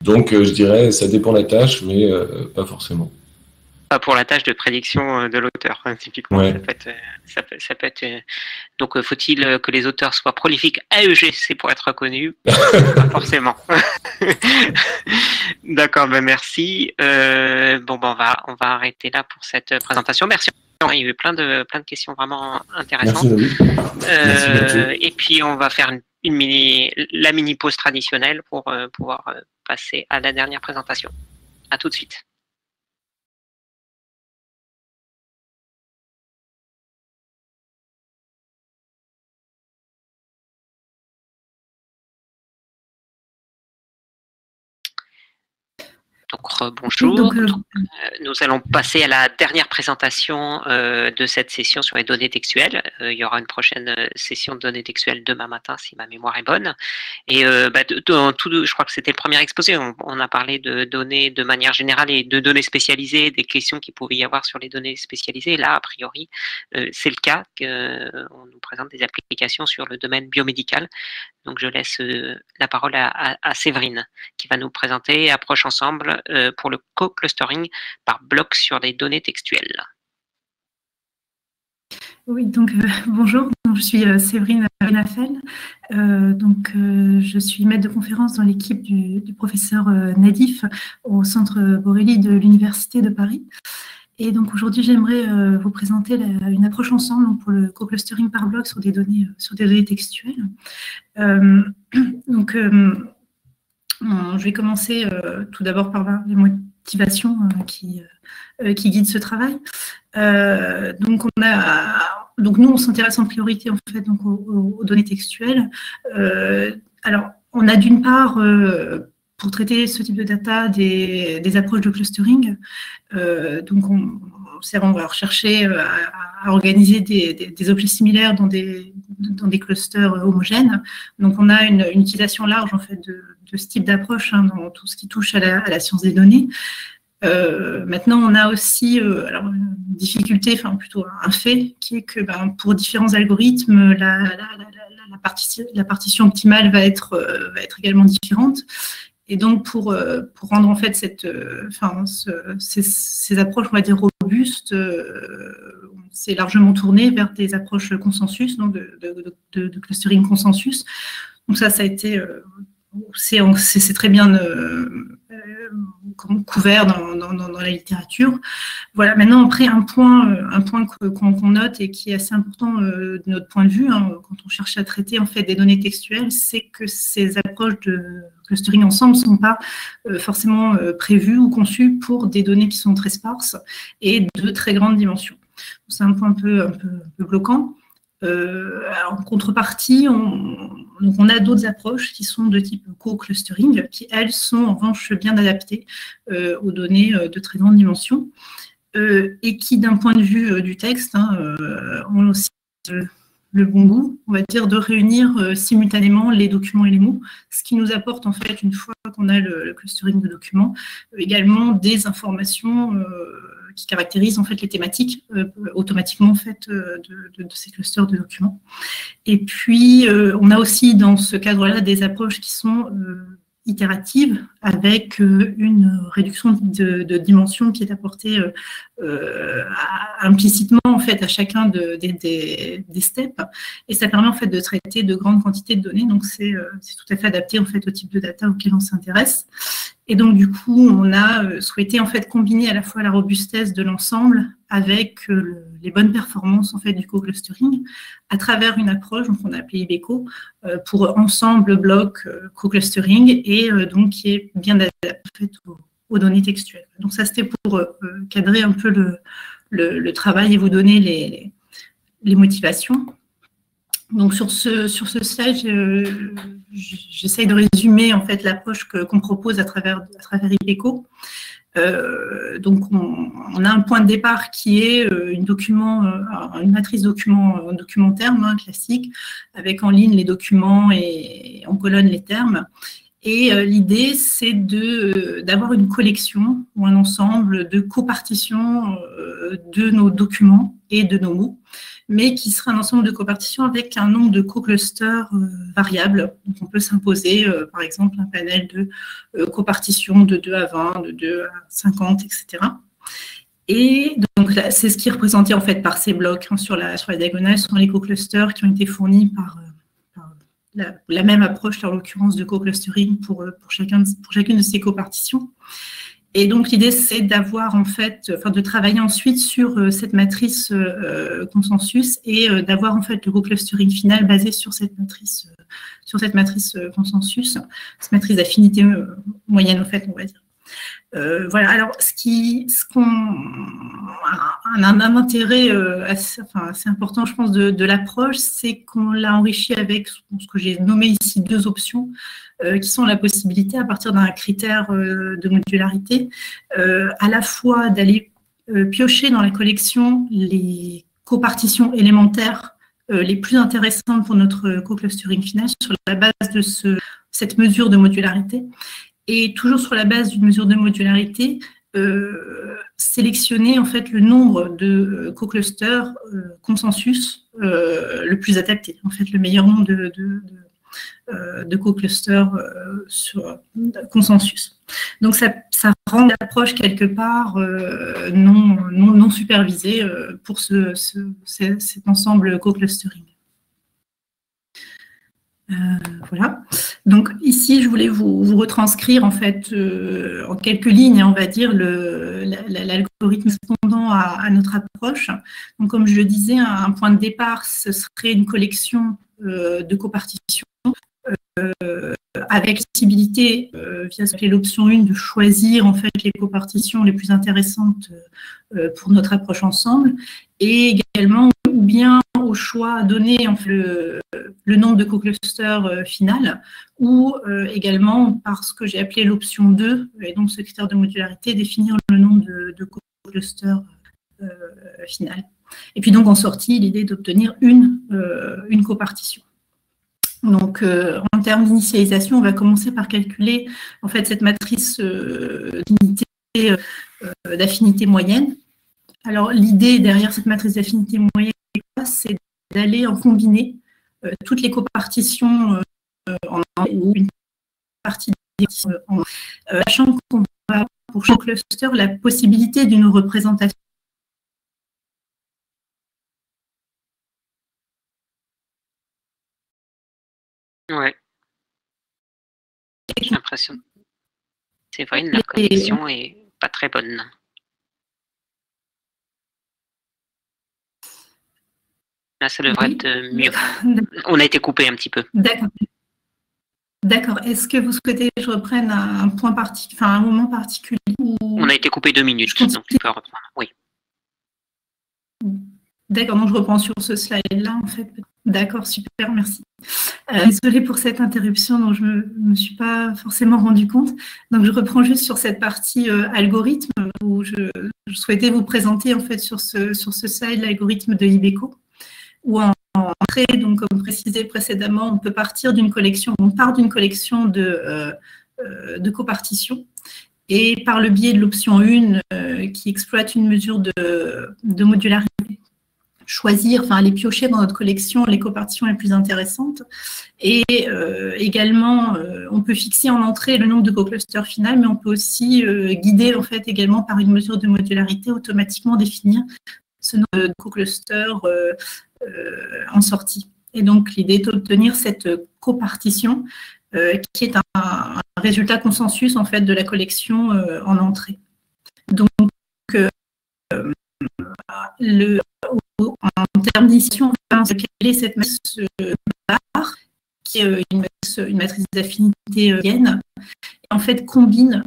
Donc, je dirais, ça dépend de la tâche, mais pas forcément. Pas pour la tâche de prédiction de l'auteur, hein, typiquement. Ça peut être donc, faut-il que les auteurs soient prolifiques AEG, c'est pour être reconnus? Pas forcément. D'accord, ben merci. On va arrêter là pour cette présentation. Merci. Il y a eu plein de questions vraiment intéressantes. Merci. Et puis, on va faire la mini pause traditionnelle pour pouvoir passer à la dernière présentation. À tout de suite. Donc, bonjour. Nous allons passer à la dernière présentation de cette session sur les données textuelles. Il y aura une prochaine session de données textuelles demain matin, si ma mémoire est bonne. Et je crois que c'était le premier exposé. On a parlé de données de manière générale et de données spécialisées, des questions qu'il pouvait y avoir sur les données spécialisées. Là, a priori, c'est le cas. On nous présente des applications sur le domaine biomédical. Donc, je laisse la parole à Séverine, qui va nous présenter Approche ensemble pour le co-clustering par bloc sur des données textuelles. Oui, donc bonjour, je suis Séverine Lafel. Je suis maître de conférence dans l'équipe du professeur Nadif au Centre Borelli de l'Université de Paris. Et donc aujourd'hui, j'aimerais vous présenter une approche ensemble pour le co-clustering par bloc sur des données textuelles. Je vais commencer tout d'abord par les motivations qui guident ce travail. Nous, on s'intéresse en priorité en fait donc aux données textuelles. Alors, on a d'une part pour traiter ce type de data des approches de clustering. On va rechercher à organiser des objets similaires dans des clusters homogènes. Donc, on a une utilisation large en fait de ce type d'approche dans tout ce qui touche à la science des données. Maintenant, on a aussi une difficulté, enfin plutôt un fait, qui est que pour différents algorithmes, la partition optimale va être également différente. Et donc, pour rendre en fait ces approches, on va dire robustes, c'est largement tourné vers des approches consensus, donc de clustering consensus. Donc ça a été, c'est très bien couvert dans la littérature. Voilà. Maintenant, après un point qu'on note et qui est assez important de notre point de vue quand on cherche à traiter en fait des données textuelles, c'est que ces approches de clustering ensemble ne sont pas forcément prévues ou conçues pour des données qui sont très sparses et de très grandes dimensions. C'est un point un peu bloquant. En contrepartie, on a d'autres approches qui sont de type co-clustering, qui, elles, sont en revanche bien adaptées aux données de très grande dimension, et qui, d'un point de vue du texte, ont aussi le bon goût, on va dire, de réunir simultanément les documents et les mots, ce qui nous apporte, en fait, une fois qu'on a le clustering de documents, également des informations qui caractérisent, en fait, les thématiques automatiquement, en fait, de ces clusters de documents. Et puis, on a aussi, dans ce cadre-là, des approches qui sont itérative avec une réduction de dimension qui est apportée implicitement en fait à chacun des steps, et ça permet en fait de traiter de grandes quantités de données, donc c'est tout à fait adapté en fait au type de data auquel on s'intéresse. Et donc du coup on a souhaité en fait combiner à la fois la robustesse de l'ensemble avec les bonnes performances en fait du co-clustering à travers une approche qu'on a appelée IBECO pour ensemble bloc co-clustering, et donc qui est bien adapté en fait, aux données textuelles. Donc ça c'était pour cadrer un peu le travail et vous donner les motivations. Donc sur ce slide, j'essaye de résumer en fait l'approche qu'on propose à travers IBECO. Donc on a un point de départ qui est une matrice document terme classique, avec en ligne les documents et en colonne les termes. Et l'idée, c'est d'avoir une collection ou un ensemble de copartitions de nos documents et de nos mots, mais qui serait un ensemble de copartitions avec un nombre de co-clusters variables. Donc, on peut s'imposer, par exemple, un panel de copartitions de 2 à 20, de 2 à 50, etc. Et donc, c'est ce qui est représenté en fait par ces blocs sur la diagonale, sont les co-clusters qui ont été fournis par la même approche, en l'occurrence de co-clustering pour chacune de ces copartitions. Et donc, l'idée, c'est d'avoir, en fait, de travailler ensuite sur cette matrice consensus et d'avoir, en fait, le co-clustering final basé sur cette matrice consensus, cette matrice d'affinité moyenne, en fait, on va dire. Voilà, alors un intérêt assez important, je pense, de l'approche, c'est qu'on l'a enrichi avec ce que j'ai nommé ici 2 options, qui sont la possibilité, à partir d'un critère de modularité, à la fois d'aller piocher dans la collection les copartitions élémentaires les plus intéressantes pour notre co-clustering final sur la base de cette mesure de modularité. Et toujours sur la base d'une mesure de modularité, sélectionner en fait le nombre de co-clusters consensus le plus adapté, en fait le meilleur nombre de co-clusters sur consensus. Donc ça rend l'approche quelque part non supervisée pour cet ensemble co-clustering. Voilà. Donc ici, je voulais vous retranscrire en fait en quelques lignes, on va dire, l'algorithme répondant à notre approche. Donc comme je le disais, un point de départ, ce serait une collection de copartitions avec possibilité, via l'option 1, de choisir en fait les copartitions les plus intéressantes pour notre approche ensemble, et également ou bien au choix donné en fait, le nombre de co-clusters final, ou également par ce que j'ai appelé l'option 2, et donc ce critère de modularité, définir le nombre de co-clusters final. Et puis donc en sortie, l'idée d'obtenir une copartition. Donc, en termes d'initialisation, on va commencer par calculer en fait cette matrice d'affinité moyenne. Alors, l'idée derrière cette matrice d'affinité moyenne, c'est d'aller en combiner toutes les copartitions en ou une partie en sachant qu'on va pour chaque cluster la possibilité d'une représentation. Ouais. J'ai l'impression. C'est vrai, la connexion est pas très bonne. Là, ça devrait être mieux. On a été coupé un petit peu. D'accord. D'accord. Est-ce que vous souhaitez que je reprenne un point particulier, un moment particulier ou... On a été coupé 2 minutes, donc tu peux reprendre. Oui. D'accord, donc je reprends sur ce slide-là, en fait. D'accord, super, merci. Désolée pour cette interruption dont je ne me suis pas forcément rendu compte. Donc, je reprends juste sur cette partie algorithme où je souhaitais vous présenter, en fait, sur ce slide, l'algorithme de Ibeco, où en entrée, donc, comme précisé précédemment, on peut partir d'une collection, on part d'une collection de copartitions. Et par le biais de l'option 1 qui exploite une mesure de modularité, choisir, enfin aller piocher dans notre collection les copartitions les plus intéressantes. Et également, on peut fixer en entrée le nombre de co-clusters final, mais on peut aussi guider en fait également par une mesure de modularité automatiquement définir ce nombre de co-clusters en sortie. Et donc l'idée est d'obtenir cette copartition qui est un résultat consensus en fait de la collection en entrée. Donc en termes d'initiation, on va caler cette matrice barre, qui est une matrice d'affinité Gaussienne, et en fait combine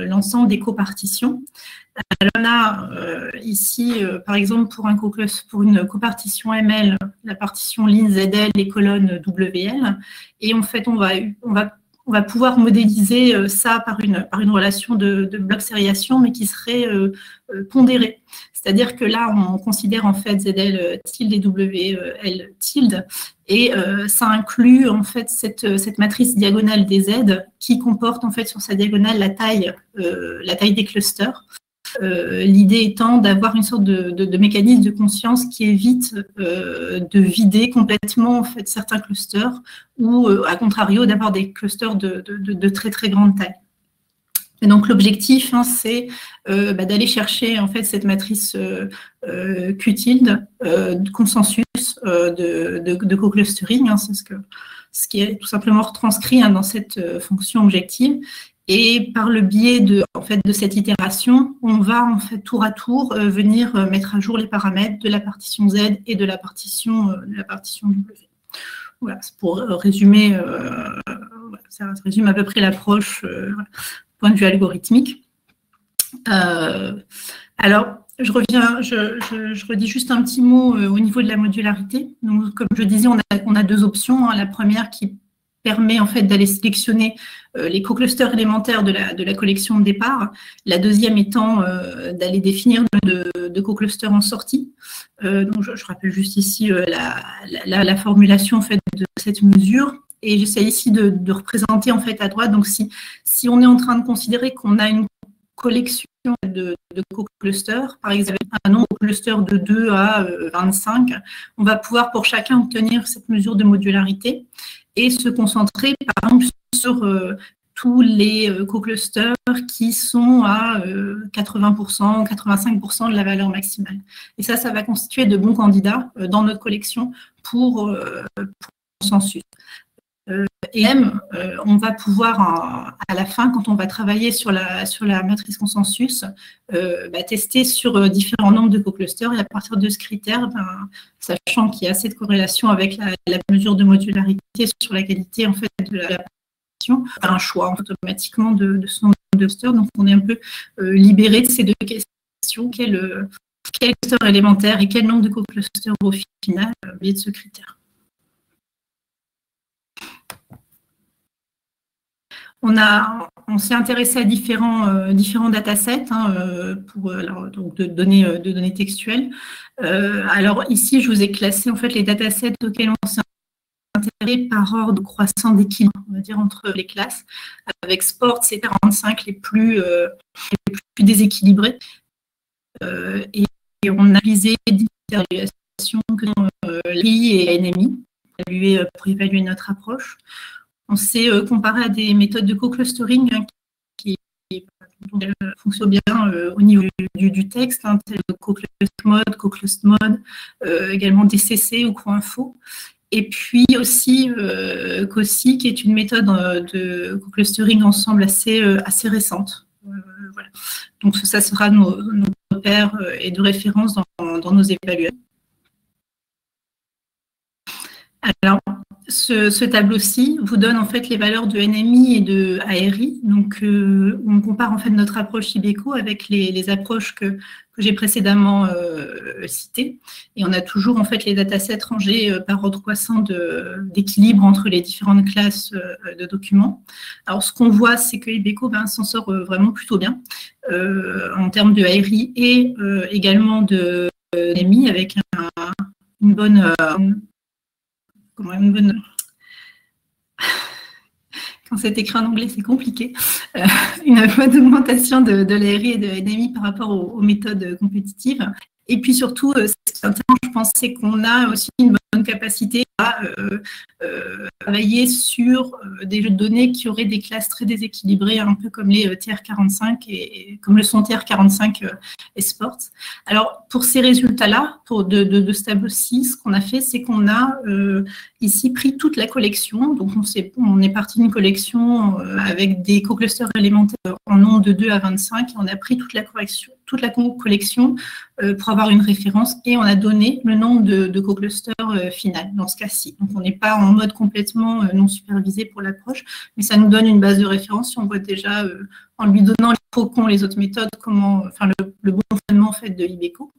l'ensemble des copartitions. Alors, on a ici, par exemple, pour une copartition ML, la partition ligne ZL et colonne WL, et en fait, on va pouvoir modéliser ça par une relation de bloc sériation, mais qui serait pondérée. C'est-à-dire que là, on considère en fait ZL tilde et WL tilde, et ça inclut en fait cette matrice diagonale des Z qui comporte en fait sur sa diagonale la taille des clusters. L'idée étant d'avoir une sorte de mécanisme de conscience qui évite de vider complètement en fait certains clusters ou à contrario d'avoir des clusters de très très grande taille. Et donc l'objectif, c'est d'aller chercher en fait cette matrice Q-tilde de consensus de co-clustering, c'est ce qui est tout simplement retranscrit dans cette fonction objective. Et par le biais de cette itération, on va en fait tour à tour venir mettre à jour les paramètres de la partition Z et de la partition W. Voilà, c'est pour résumer, ça résume à peu près l'approche point de vue algorithmique. Alors, je redis juste un petit mot au niveau de la modularité. Donc, comme je disais, on a deux options. La première qui permet en fait d'aller sélectionner les co-clusters élémentaires de la collection de départ. La deuxième étant d'aller définir de co-clusters en sortie. Donc, je rappelle juste ici la formulation en fait de cette mesure. Et j'essaie ici de représenter en fait à droite. Donc, si on est en train de considérer qu'on a une collection de co-clusters, par exemple un nombre de clusters de 2 à 25, on va pouvoir pour chacun obtenir cette mesure de modularité et se concentrer par exemple sur tous les co-clusters qui sont à 80%, 85% de la valeur maximale. Et ça va constituer de bons candidats dans notre collection pour consensus. Et même, on va pouvoir, à la fin, quand on va travailler sur la matrice consensus, tester sur différents nombres de co-clusters. Et à partir de ce critère, sachant qu'il y a assez de corrélation avec la mesure de modularité sur la qualité en fait, de la partition, un choix automatiquement de ce nombre de clusters. Donc, on est un peu libéré de ces deux questions. Quel cluster élémentaire et quel nombre de co-clusters au final, biais de ce critère. On s'est intéressé à différents datasets pour donc de données textuelles. Alors ici, je vous ai classé en fait les datasets auxquels on s'est intéressé par ordre croissant d'équilibre, on va dire entre les classes. Avec Sport, c'est 45 les plus déséquilibrés. Et on a visé des évaluations que sont LI et NMI pour évaluer notre approche. On s'est comparé à des méthodes de co-clustering qui fonctionnent bien au niveau du texte, tel co-cluster mode, également DCC ou CroInfo. Et puis aussi COSI, qui est une méthode de co-clustering ensemble assez récente. Voilà. Donc ça sera nos repères et de référence dans nos évaluations. Alors, ce tableau-ci vous donne en fait les valeurs de NMI et de ARI. Donc, on compare en fait notre approche IBECO avec les approches que j'ai précédemment citées. Et on a toujours en fait les datasets rangés par ordre croissant d'équilibre entre les différentes classes de documents. Alors, ce qu'on voit, c'est que IBECO s'en sort vraiment plutôt bien en termes de ARI et également de NMI avec une bonne quand c'est écrit en anglais, c'est compliqué. Une bonne augmentation de l'ARI et de NMI par rapport aux méthodes compétitives. Et puis surtout, ce qui est intéressant, je pense, c'est qu'on a aussi une bonne capacité à travailler sur des jeux de données qui auraient des classes très déséquilibrées, un peu comme les TR45 et comme le sont TR45 et Sports. Alors, pour ces résultats-là, de ce tableau-ci, ce qu'on a fait, c'est qu'on a ici pris toute la collection. Donc, on est parti d'une collection avec des co-clusters élémentaires en nombre de 2 à 25. Et on a pris toute la collection pour avoir une référence et on a donné le nombre de co-clusters final dans ce cas-ci. Donc, on n'est pas en mode complètement non supervisé pour l'approche, mais ça nous donne une base de référence si on voit déjà, en lui donnant les pros qu'ont les autres méthodes, le bon fonctionnement en fait, de l'IBECO.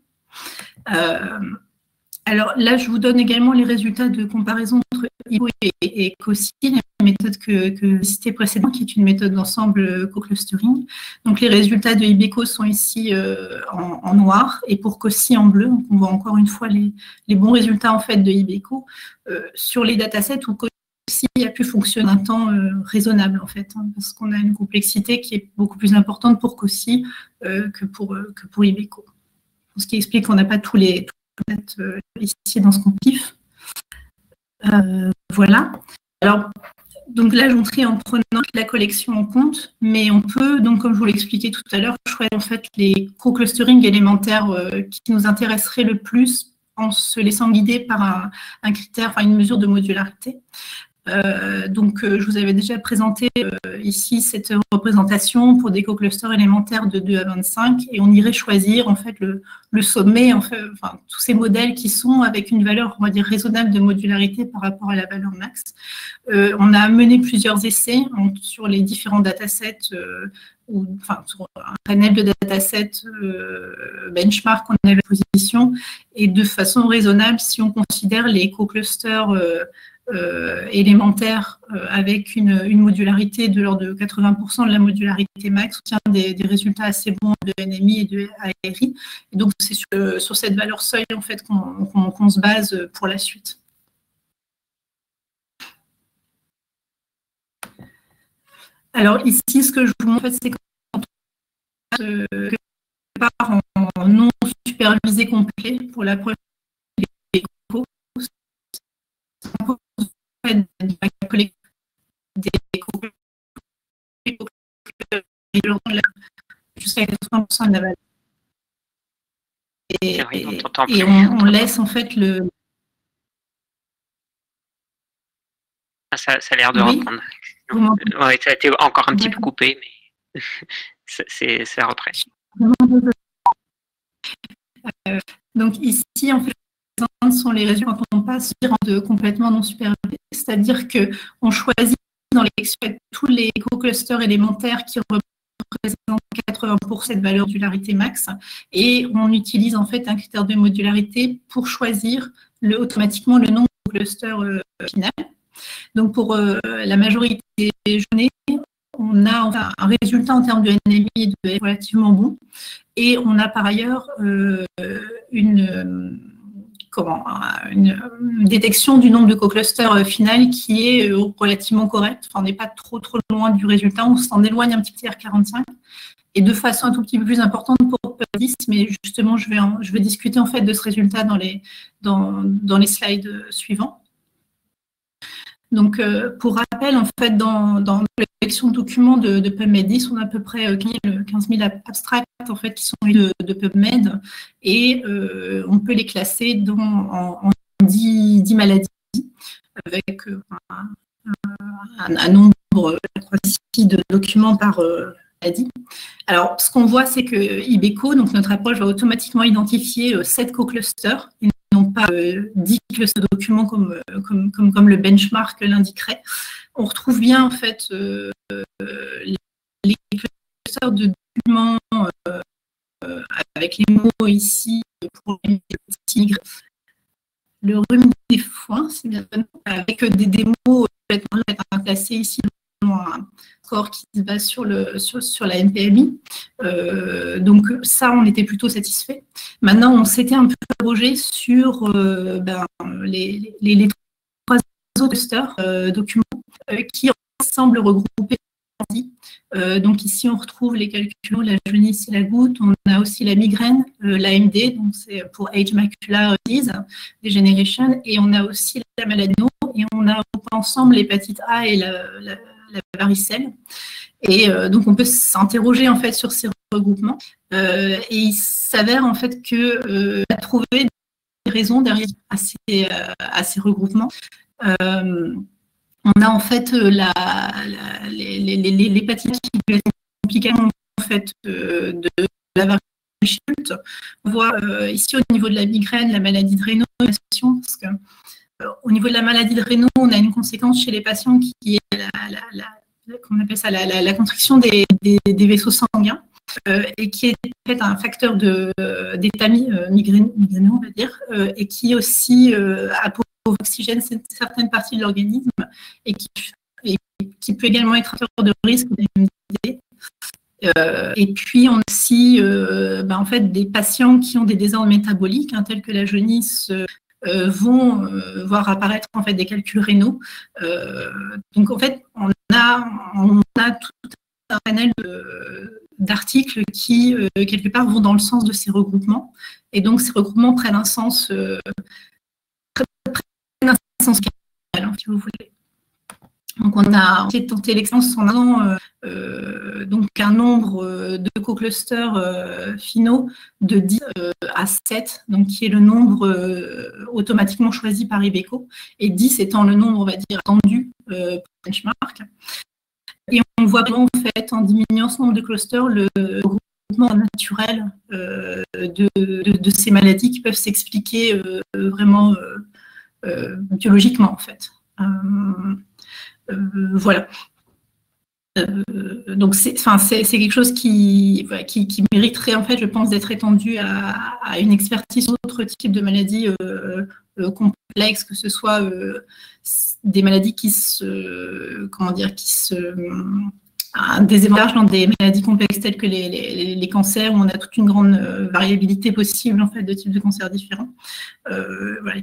Alors là, je vous donne également les résultats de comparaison entre IBECO et COSI, la méthode que j'ai citée précédemment, qui est une méthode d'ensemble co-clustering. Donc les résultats de IBECO sont ici en noir et pour COSI en bleu. Donc on voit encore une fois les bons résultats en fait de IBECO sur les datasets où COSI a pu fonctionner un temps raisonnable en fait, parce qu'on a une complexité qui est beaucoup plus importante pour COSI que pour IBECO. Ce qui explique qu'on n'a pas tous les ici dans ce comptif. Voilà. Alors, donc là, j'en trie en prenant la collection en compte, mais on peut, donc comme je vous l'expliquais tout à l'heure, choisir en fait les co-clustering élémentaires qui nous intéresseraient le plus en se laissant guider par un critère, une mesure de modularité. Donc, je vous avais déjà présenté ici cette représentation pour des co-clusters élémentaires de 2 à 25 et on irait choisir en fait le sommet, tous ces modèles qui sont avec une valeur, on va dire, raisonnable de modularité par rapport à la valeur max. On a mené plusieurs essais sur les différents datasets sur un panel de datasets benchmark qu'on a à la position et de façon raisonnable si on considère les co-clusters élémentaire avec une modularité de l'ordre de 80% de la modularité max, obtient des résultats assez bons de NMI et de ARI. Et donc, c'est sur cette valeur seuil en fait, qu'on se base pour la suite. Alors ici, ce que je vous montre, c'est quand on part en non supervisé complet pour l'approche des co, jusqu'à 80% de la valeur. Et on laisse en fait le... Ça a l'air de reprendre. Ouais, ça a été encore un petit peu coupé, mais ça reprend. Donc ici, en fait, sont les résultats quand on passe de complètement non supervisé, c'est-à-dire qu'on choisit dans l'élection tous les co-clusters élémentaires qui représentent 80% de valeur de modularité max et on utilise en fait un critère de modularité pour choisir automatiquement le nombre de clusters final. Donc pour la majorité des données, on a un résultat en termes de NMI relativement bon et on a par ailleurs une détection du nombre de co-clusters final qui est relativement correcte. Enfin, on n'est pas trop loin du résultat, on s'en éloigne un petit peu TR45 et de façon un tout petit peu plus importante pour PUB10, mais justement je vais discuter en fait de ce résultat dans les slides suivants. Donc, pour rappel, en fait, dans la collection de documents de PubMed 10, on a à peu près 15 000 abstracts en fait, qui sont de PubMed et on peut les classer en 10 maladies avec un nombre de documents par maladie. Alors, ce qu'on voit, c'est que IBECO, donc notre approche, va automatiquement identifier 7 co-clusters. n'ont pas dit que ce document comme le benchmark l'indiquerait. On retrouve bien en fait les clusters de documents avec les mots ici pour les tigres, le rhume des foins, c'est bien, avec des mots classés ici dans un score qui se base sur la NPMI. Donc ça, on était plutôt satisfait. Maintenant, on s'était un peu interrogé sur les trois autres clusters documents qui semblent regrouper. Donc ici, on retrouve les calculs, la jaunisse et la goutte. On a aussi la migraine, l'AMD, donc c'est pour Age Macular Disease Degeneration, et on a aussi la maladie et on a ensemble l'hépatite A et la varicelle. Et donc on peut s'interroger en fait sur ces regroupements. Et il s'avère en fait que trouver des raisons derrière à ces regroupements. On a en fait l'hépatite qui peut être compliquée en fait de la varicelle. On voit ici au niveau de la migraine, la maladie de Raynaud, parce que au niveau de la maladie de Raynaud, on a une conséquence chez les patients qui est comment on appelle ça, la constriction des vaisseaux sanguins et qui est en fait un facteur d'état migraineux, on va dire, et qui aussi oxygène certaines parties de l'organisme et qui peut également être un facteur de risque d'AMD. Et puis on a aussi en fait des patients qui ont des désordres métaboliques tels que la jaunisse vont voir apparaître en fait des calculs rénaux. Donc en fait on a tout un panel d'articles qui quelque part vont dans le sens de ces regroupements, et donc ces regroupements prennent un sens si vous voulez. Donc on a tenté l'expérience en allant donc un nombre de co-clusters finaux de 10 à 7, donc qui est le nombre automatiquement choisi par Ibeco, et 10 étant le nombre, on va dire, attendu pour benchmark. Et on voit en fait, en diminuant ce nombre de clusters, le regroupement naturel de ces maladies qui peuvent s'expliquer vraiment biologiquement en fait. Voilà. Donc c'est quelque chose qui mériterait en fait, je pense, d'être étendu à une expertise sur d'autres types de maladies complexes, que ce soit des maladies qui se désémergent dans des maladies complexes telles que les cancers, où on a toute une grande variabilité possible en fait de types de cancers différents,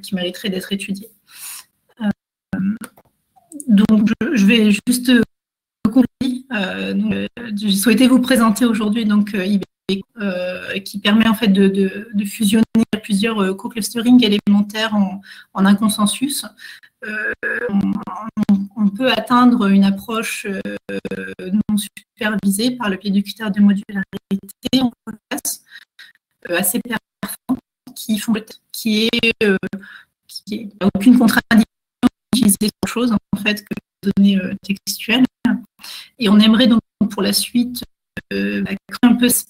qui mériteraient d'être étudiés. Donc je vais juste j'ai souhaité vous présenter aujourd'hui donc Ibeco, qui permet en fait de fusionner plusieurs co-clustering élémentaires en un consensus. On peut atteindre une approche non supervisée par le biais du critère de modularité en classe, assez performant, qui n'a aucune contradiction d'utiliser autre chose en fait que des données textuelles. Et on aimerait donc pour la suite créer un peu ce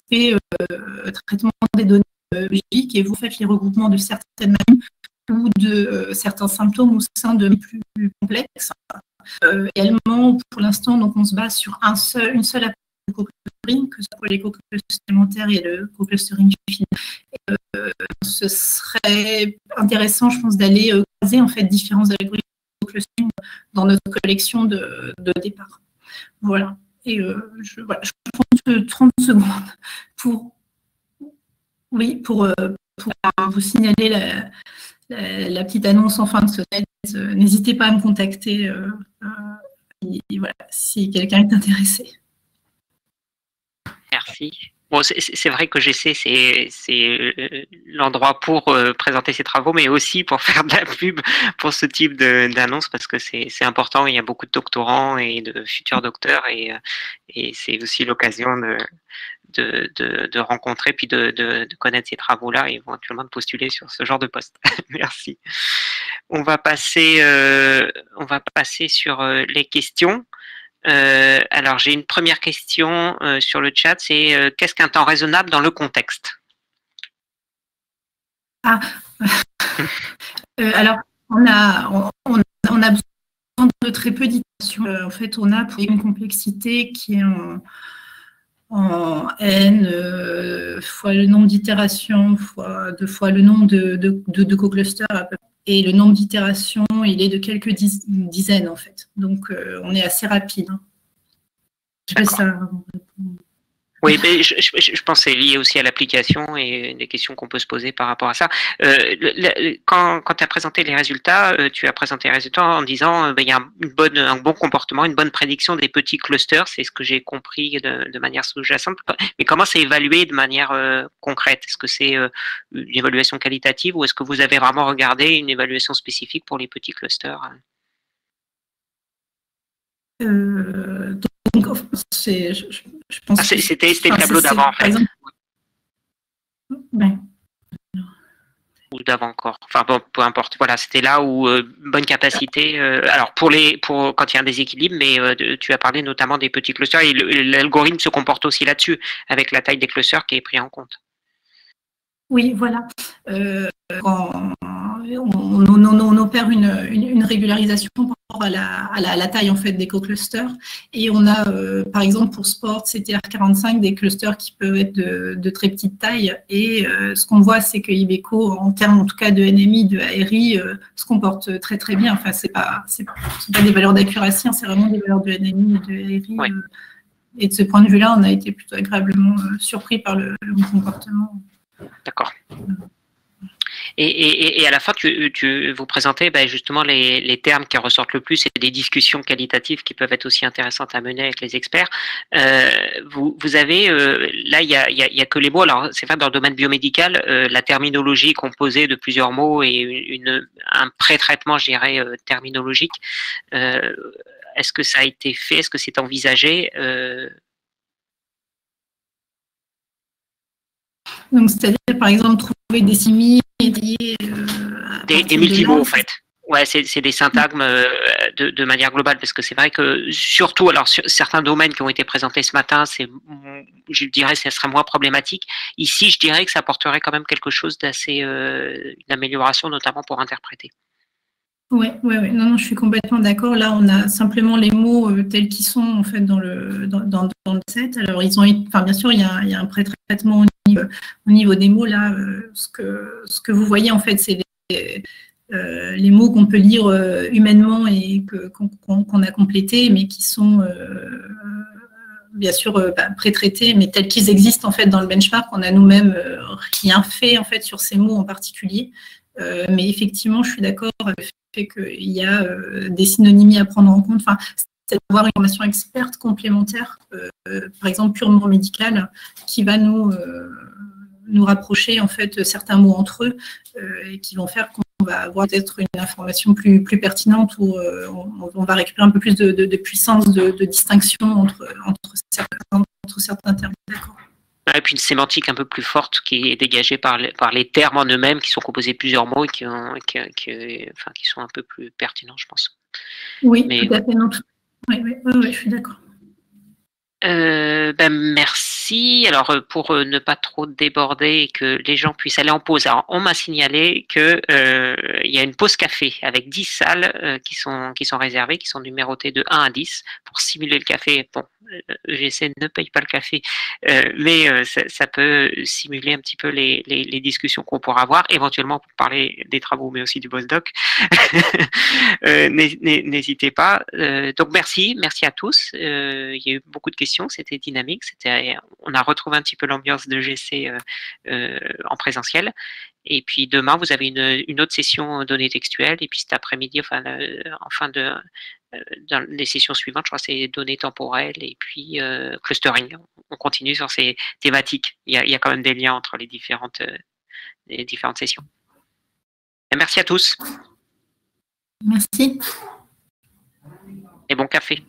traitement des données biologiques, et vous faites les regroupements de certaines maladies ou de certains symptômes au sein de plus complexes. Également, pour l'instant, donc on se base sur une seule approche de co-clustering, que ce soit pour les co-clusters élémentaires et le co-clustering fini. Ce serait intéressant, je pense, d'aller croiser en fait différents algorithmes de co-clustering dans notre collection de départ. Voilà. Et je prends 30 secondes pour vous signaler la petite annonce en fin de semaine. N'hésitez pas à me contacter si quelqu'un est intéressé. Merci. Bon, c'est vrai que GC, c'est l'endroit pour présenter ses travaux, mais aussi pour faire de la pub pour ce type d'annonce, parce que c'est important. Il y a beaucoup de doctorants et de futurs docteurs, et c'est aussi l'occasion de rencontrer, puis de connaître ces travaux-là, et éventuellement de postuler sur ce genre de poste. Merci. On va passer sur les questions. Alors, j'ai une première question sur le chat, c'est qu'est-ce qu'un temps raisonnable dans le contexte? Alors, on a besoin de très peu d'itérations. En fait, on a pour une complexité qui est en n fois le nombre d'itérations deux fois le nombre de co-clusters à peu près. Et le nombre d'itérations, il est de quelques dizaines en fait. Donc, on est assez rapide. Hein. Je fais ça. Oui, mais je pense que c'est lié aussi à l'application et des questions qu'on peut se poser par rapport à ça. Quand tu as présenté les résultats, tu as présenté les résultats en disant il y a un bon comportement, une bonne prédiction des petits clusters, c'est ce que j'ai compris de manière sous-jacente. Mais comment c'est évalué de manière concrète? Est-ce que c'est une évaluation qualitative ou est-ce que vous avez vraiment regardé une évaluation spécifique pour les petits clusters? Donc, je pense que c'était le tableau d'avant, en fait. Ouais. Ou d'avant encore. Enfin bon, peu importe. Voilà, c'était là où bonne capacité. Alors pour quand il y a un déséquilibre, mais tu as parlé notamment des petits clusters et l'algorithme se comporte aussi là-dessus avec la taille des clusters qui est pris en compte. Oui, voilà. On opère une régularisation par rapport à la taille en fait des co-clusters et on a par exemple pour Sport CTR45 des clusters qui peuvent être de très petite taille et ce qu'on voit c'est que Iveco en termes en tout cas de NMI, de ARI se comporte très très bien. Enfin c'est pas des valeurs d'accuracy, hein, c'est vraiment des valeurs de NMI et de ARI. Ouais. Et de ce point de vue-là, on a été plutôt agréablement surpris par le comportement. D'accord. Et à la fin, tu vous présentez justement les termes qui ressortent le plus et des discussions qualitatives qui peuvent être aussi intéressantes à mener avec les experts. Vous avez, là, il y a que les mots. Alors, c'est vrai, dans le domaine biomédical, la terminologie composée de plusieurs mots et un pré-traitement, je dirais, terminologique. Est-ce que ça a été fait? Est-ce que c'est envisagé? Donc, c'est-à-dire, par exemple, trouver des similes liés des multimots, en fait. Ouais, c'est des syntagmes de manière globale, parce que c'est vrai que surtout, alors sur certains domaines qui ont été présentés ce matin, je dirais, ça serait moins problématique. Ici, je dirais que ça apporterait quand même quelque chose d'assez, une amélioration, notamment pour interpréter. Oui, non, je suis complètement d'accord. Là, on a simplement les mots tels qu'ils sont en fait dans le set. Alors, bien sûr, il y a un pré-traitement au niveau des mots. Là, ce que vous voyez en fait, c'est les mots qu'on peut lire humainement et qu'on a complétés, mais qui sont bien sûr pré-traités, mais tels qu'ils existent en fait dans le benchmark. On a nous-mêmes rien fait en fait sur ces mots en particulier. Mais effectivement, je suis d'accord avec le fait qu'il y a des synonymies à prendre en compte. Enfin, c'est d'avoir une formation experte complémentaire, par exemple purement médicale, qui va nous rapprocher en fait certains mots entre eux et qui vont faire qu'on va avoir peut-être une information plus pertinente où on va récupérer un peu plus de puissance de distinction entre certains termes. D'accord. Et puis une sémantique un peu plus forte qui est dégagée par les termes en eux-mêmes, qui sont composés de plusieurs mots et qui sont un peu plus pertinents, je pense. Oui, tout à fait. Non, oui, je suis d'accord. Merci. Alors, pour ne pas trop déborder et que les gens puissent aller en pause, alors, on m'a signalé que il y a une pause café avec 10 salles qui sont réservées, qui sont numérotées de 1 à 10 pour simuler le café. Bon, GC ne paye pas le café, mais ça peut simuler un petit peu les discussions qu'on pourra avoir, éventuellement pour parler des travaux, mais aussi du postdoc. N'hésitez pas. Donc, merci à tous. Il y a eu beaucoup de questions. C'était dynamique, on a retrouvé un petit peu l'ambiance de GC en présentiel. Et puis demain, vous avez une autre session données textuelles. Et puis cet après-midi, dans les sessions suivantes, je crois que c'est données temporelles et puis clustering. On continue sur ces thématiques. Il y a quand même des liens entre les différentes sessions. Et merci à tous. Merci. Et bon café.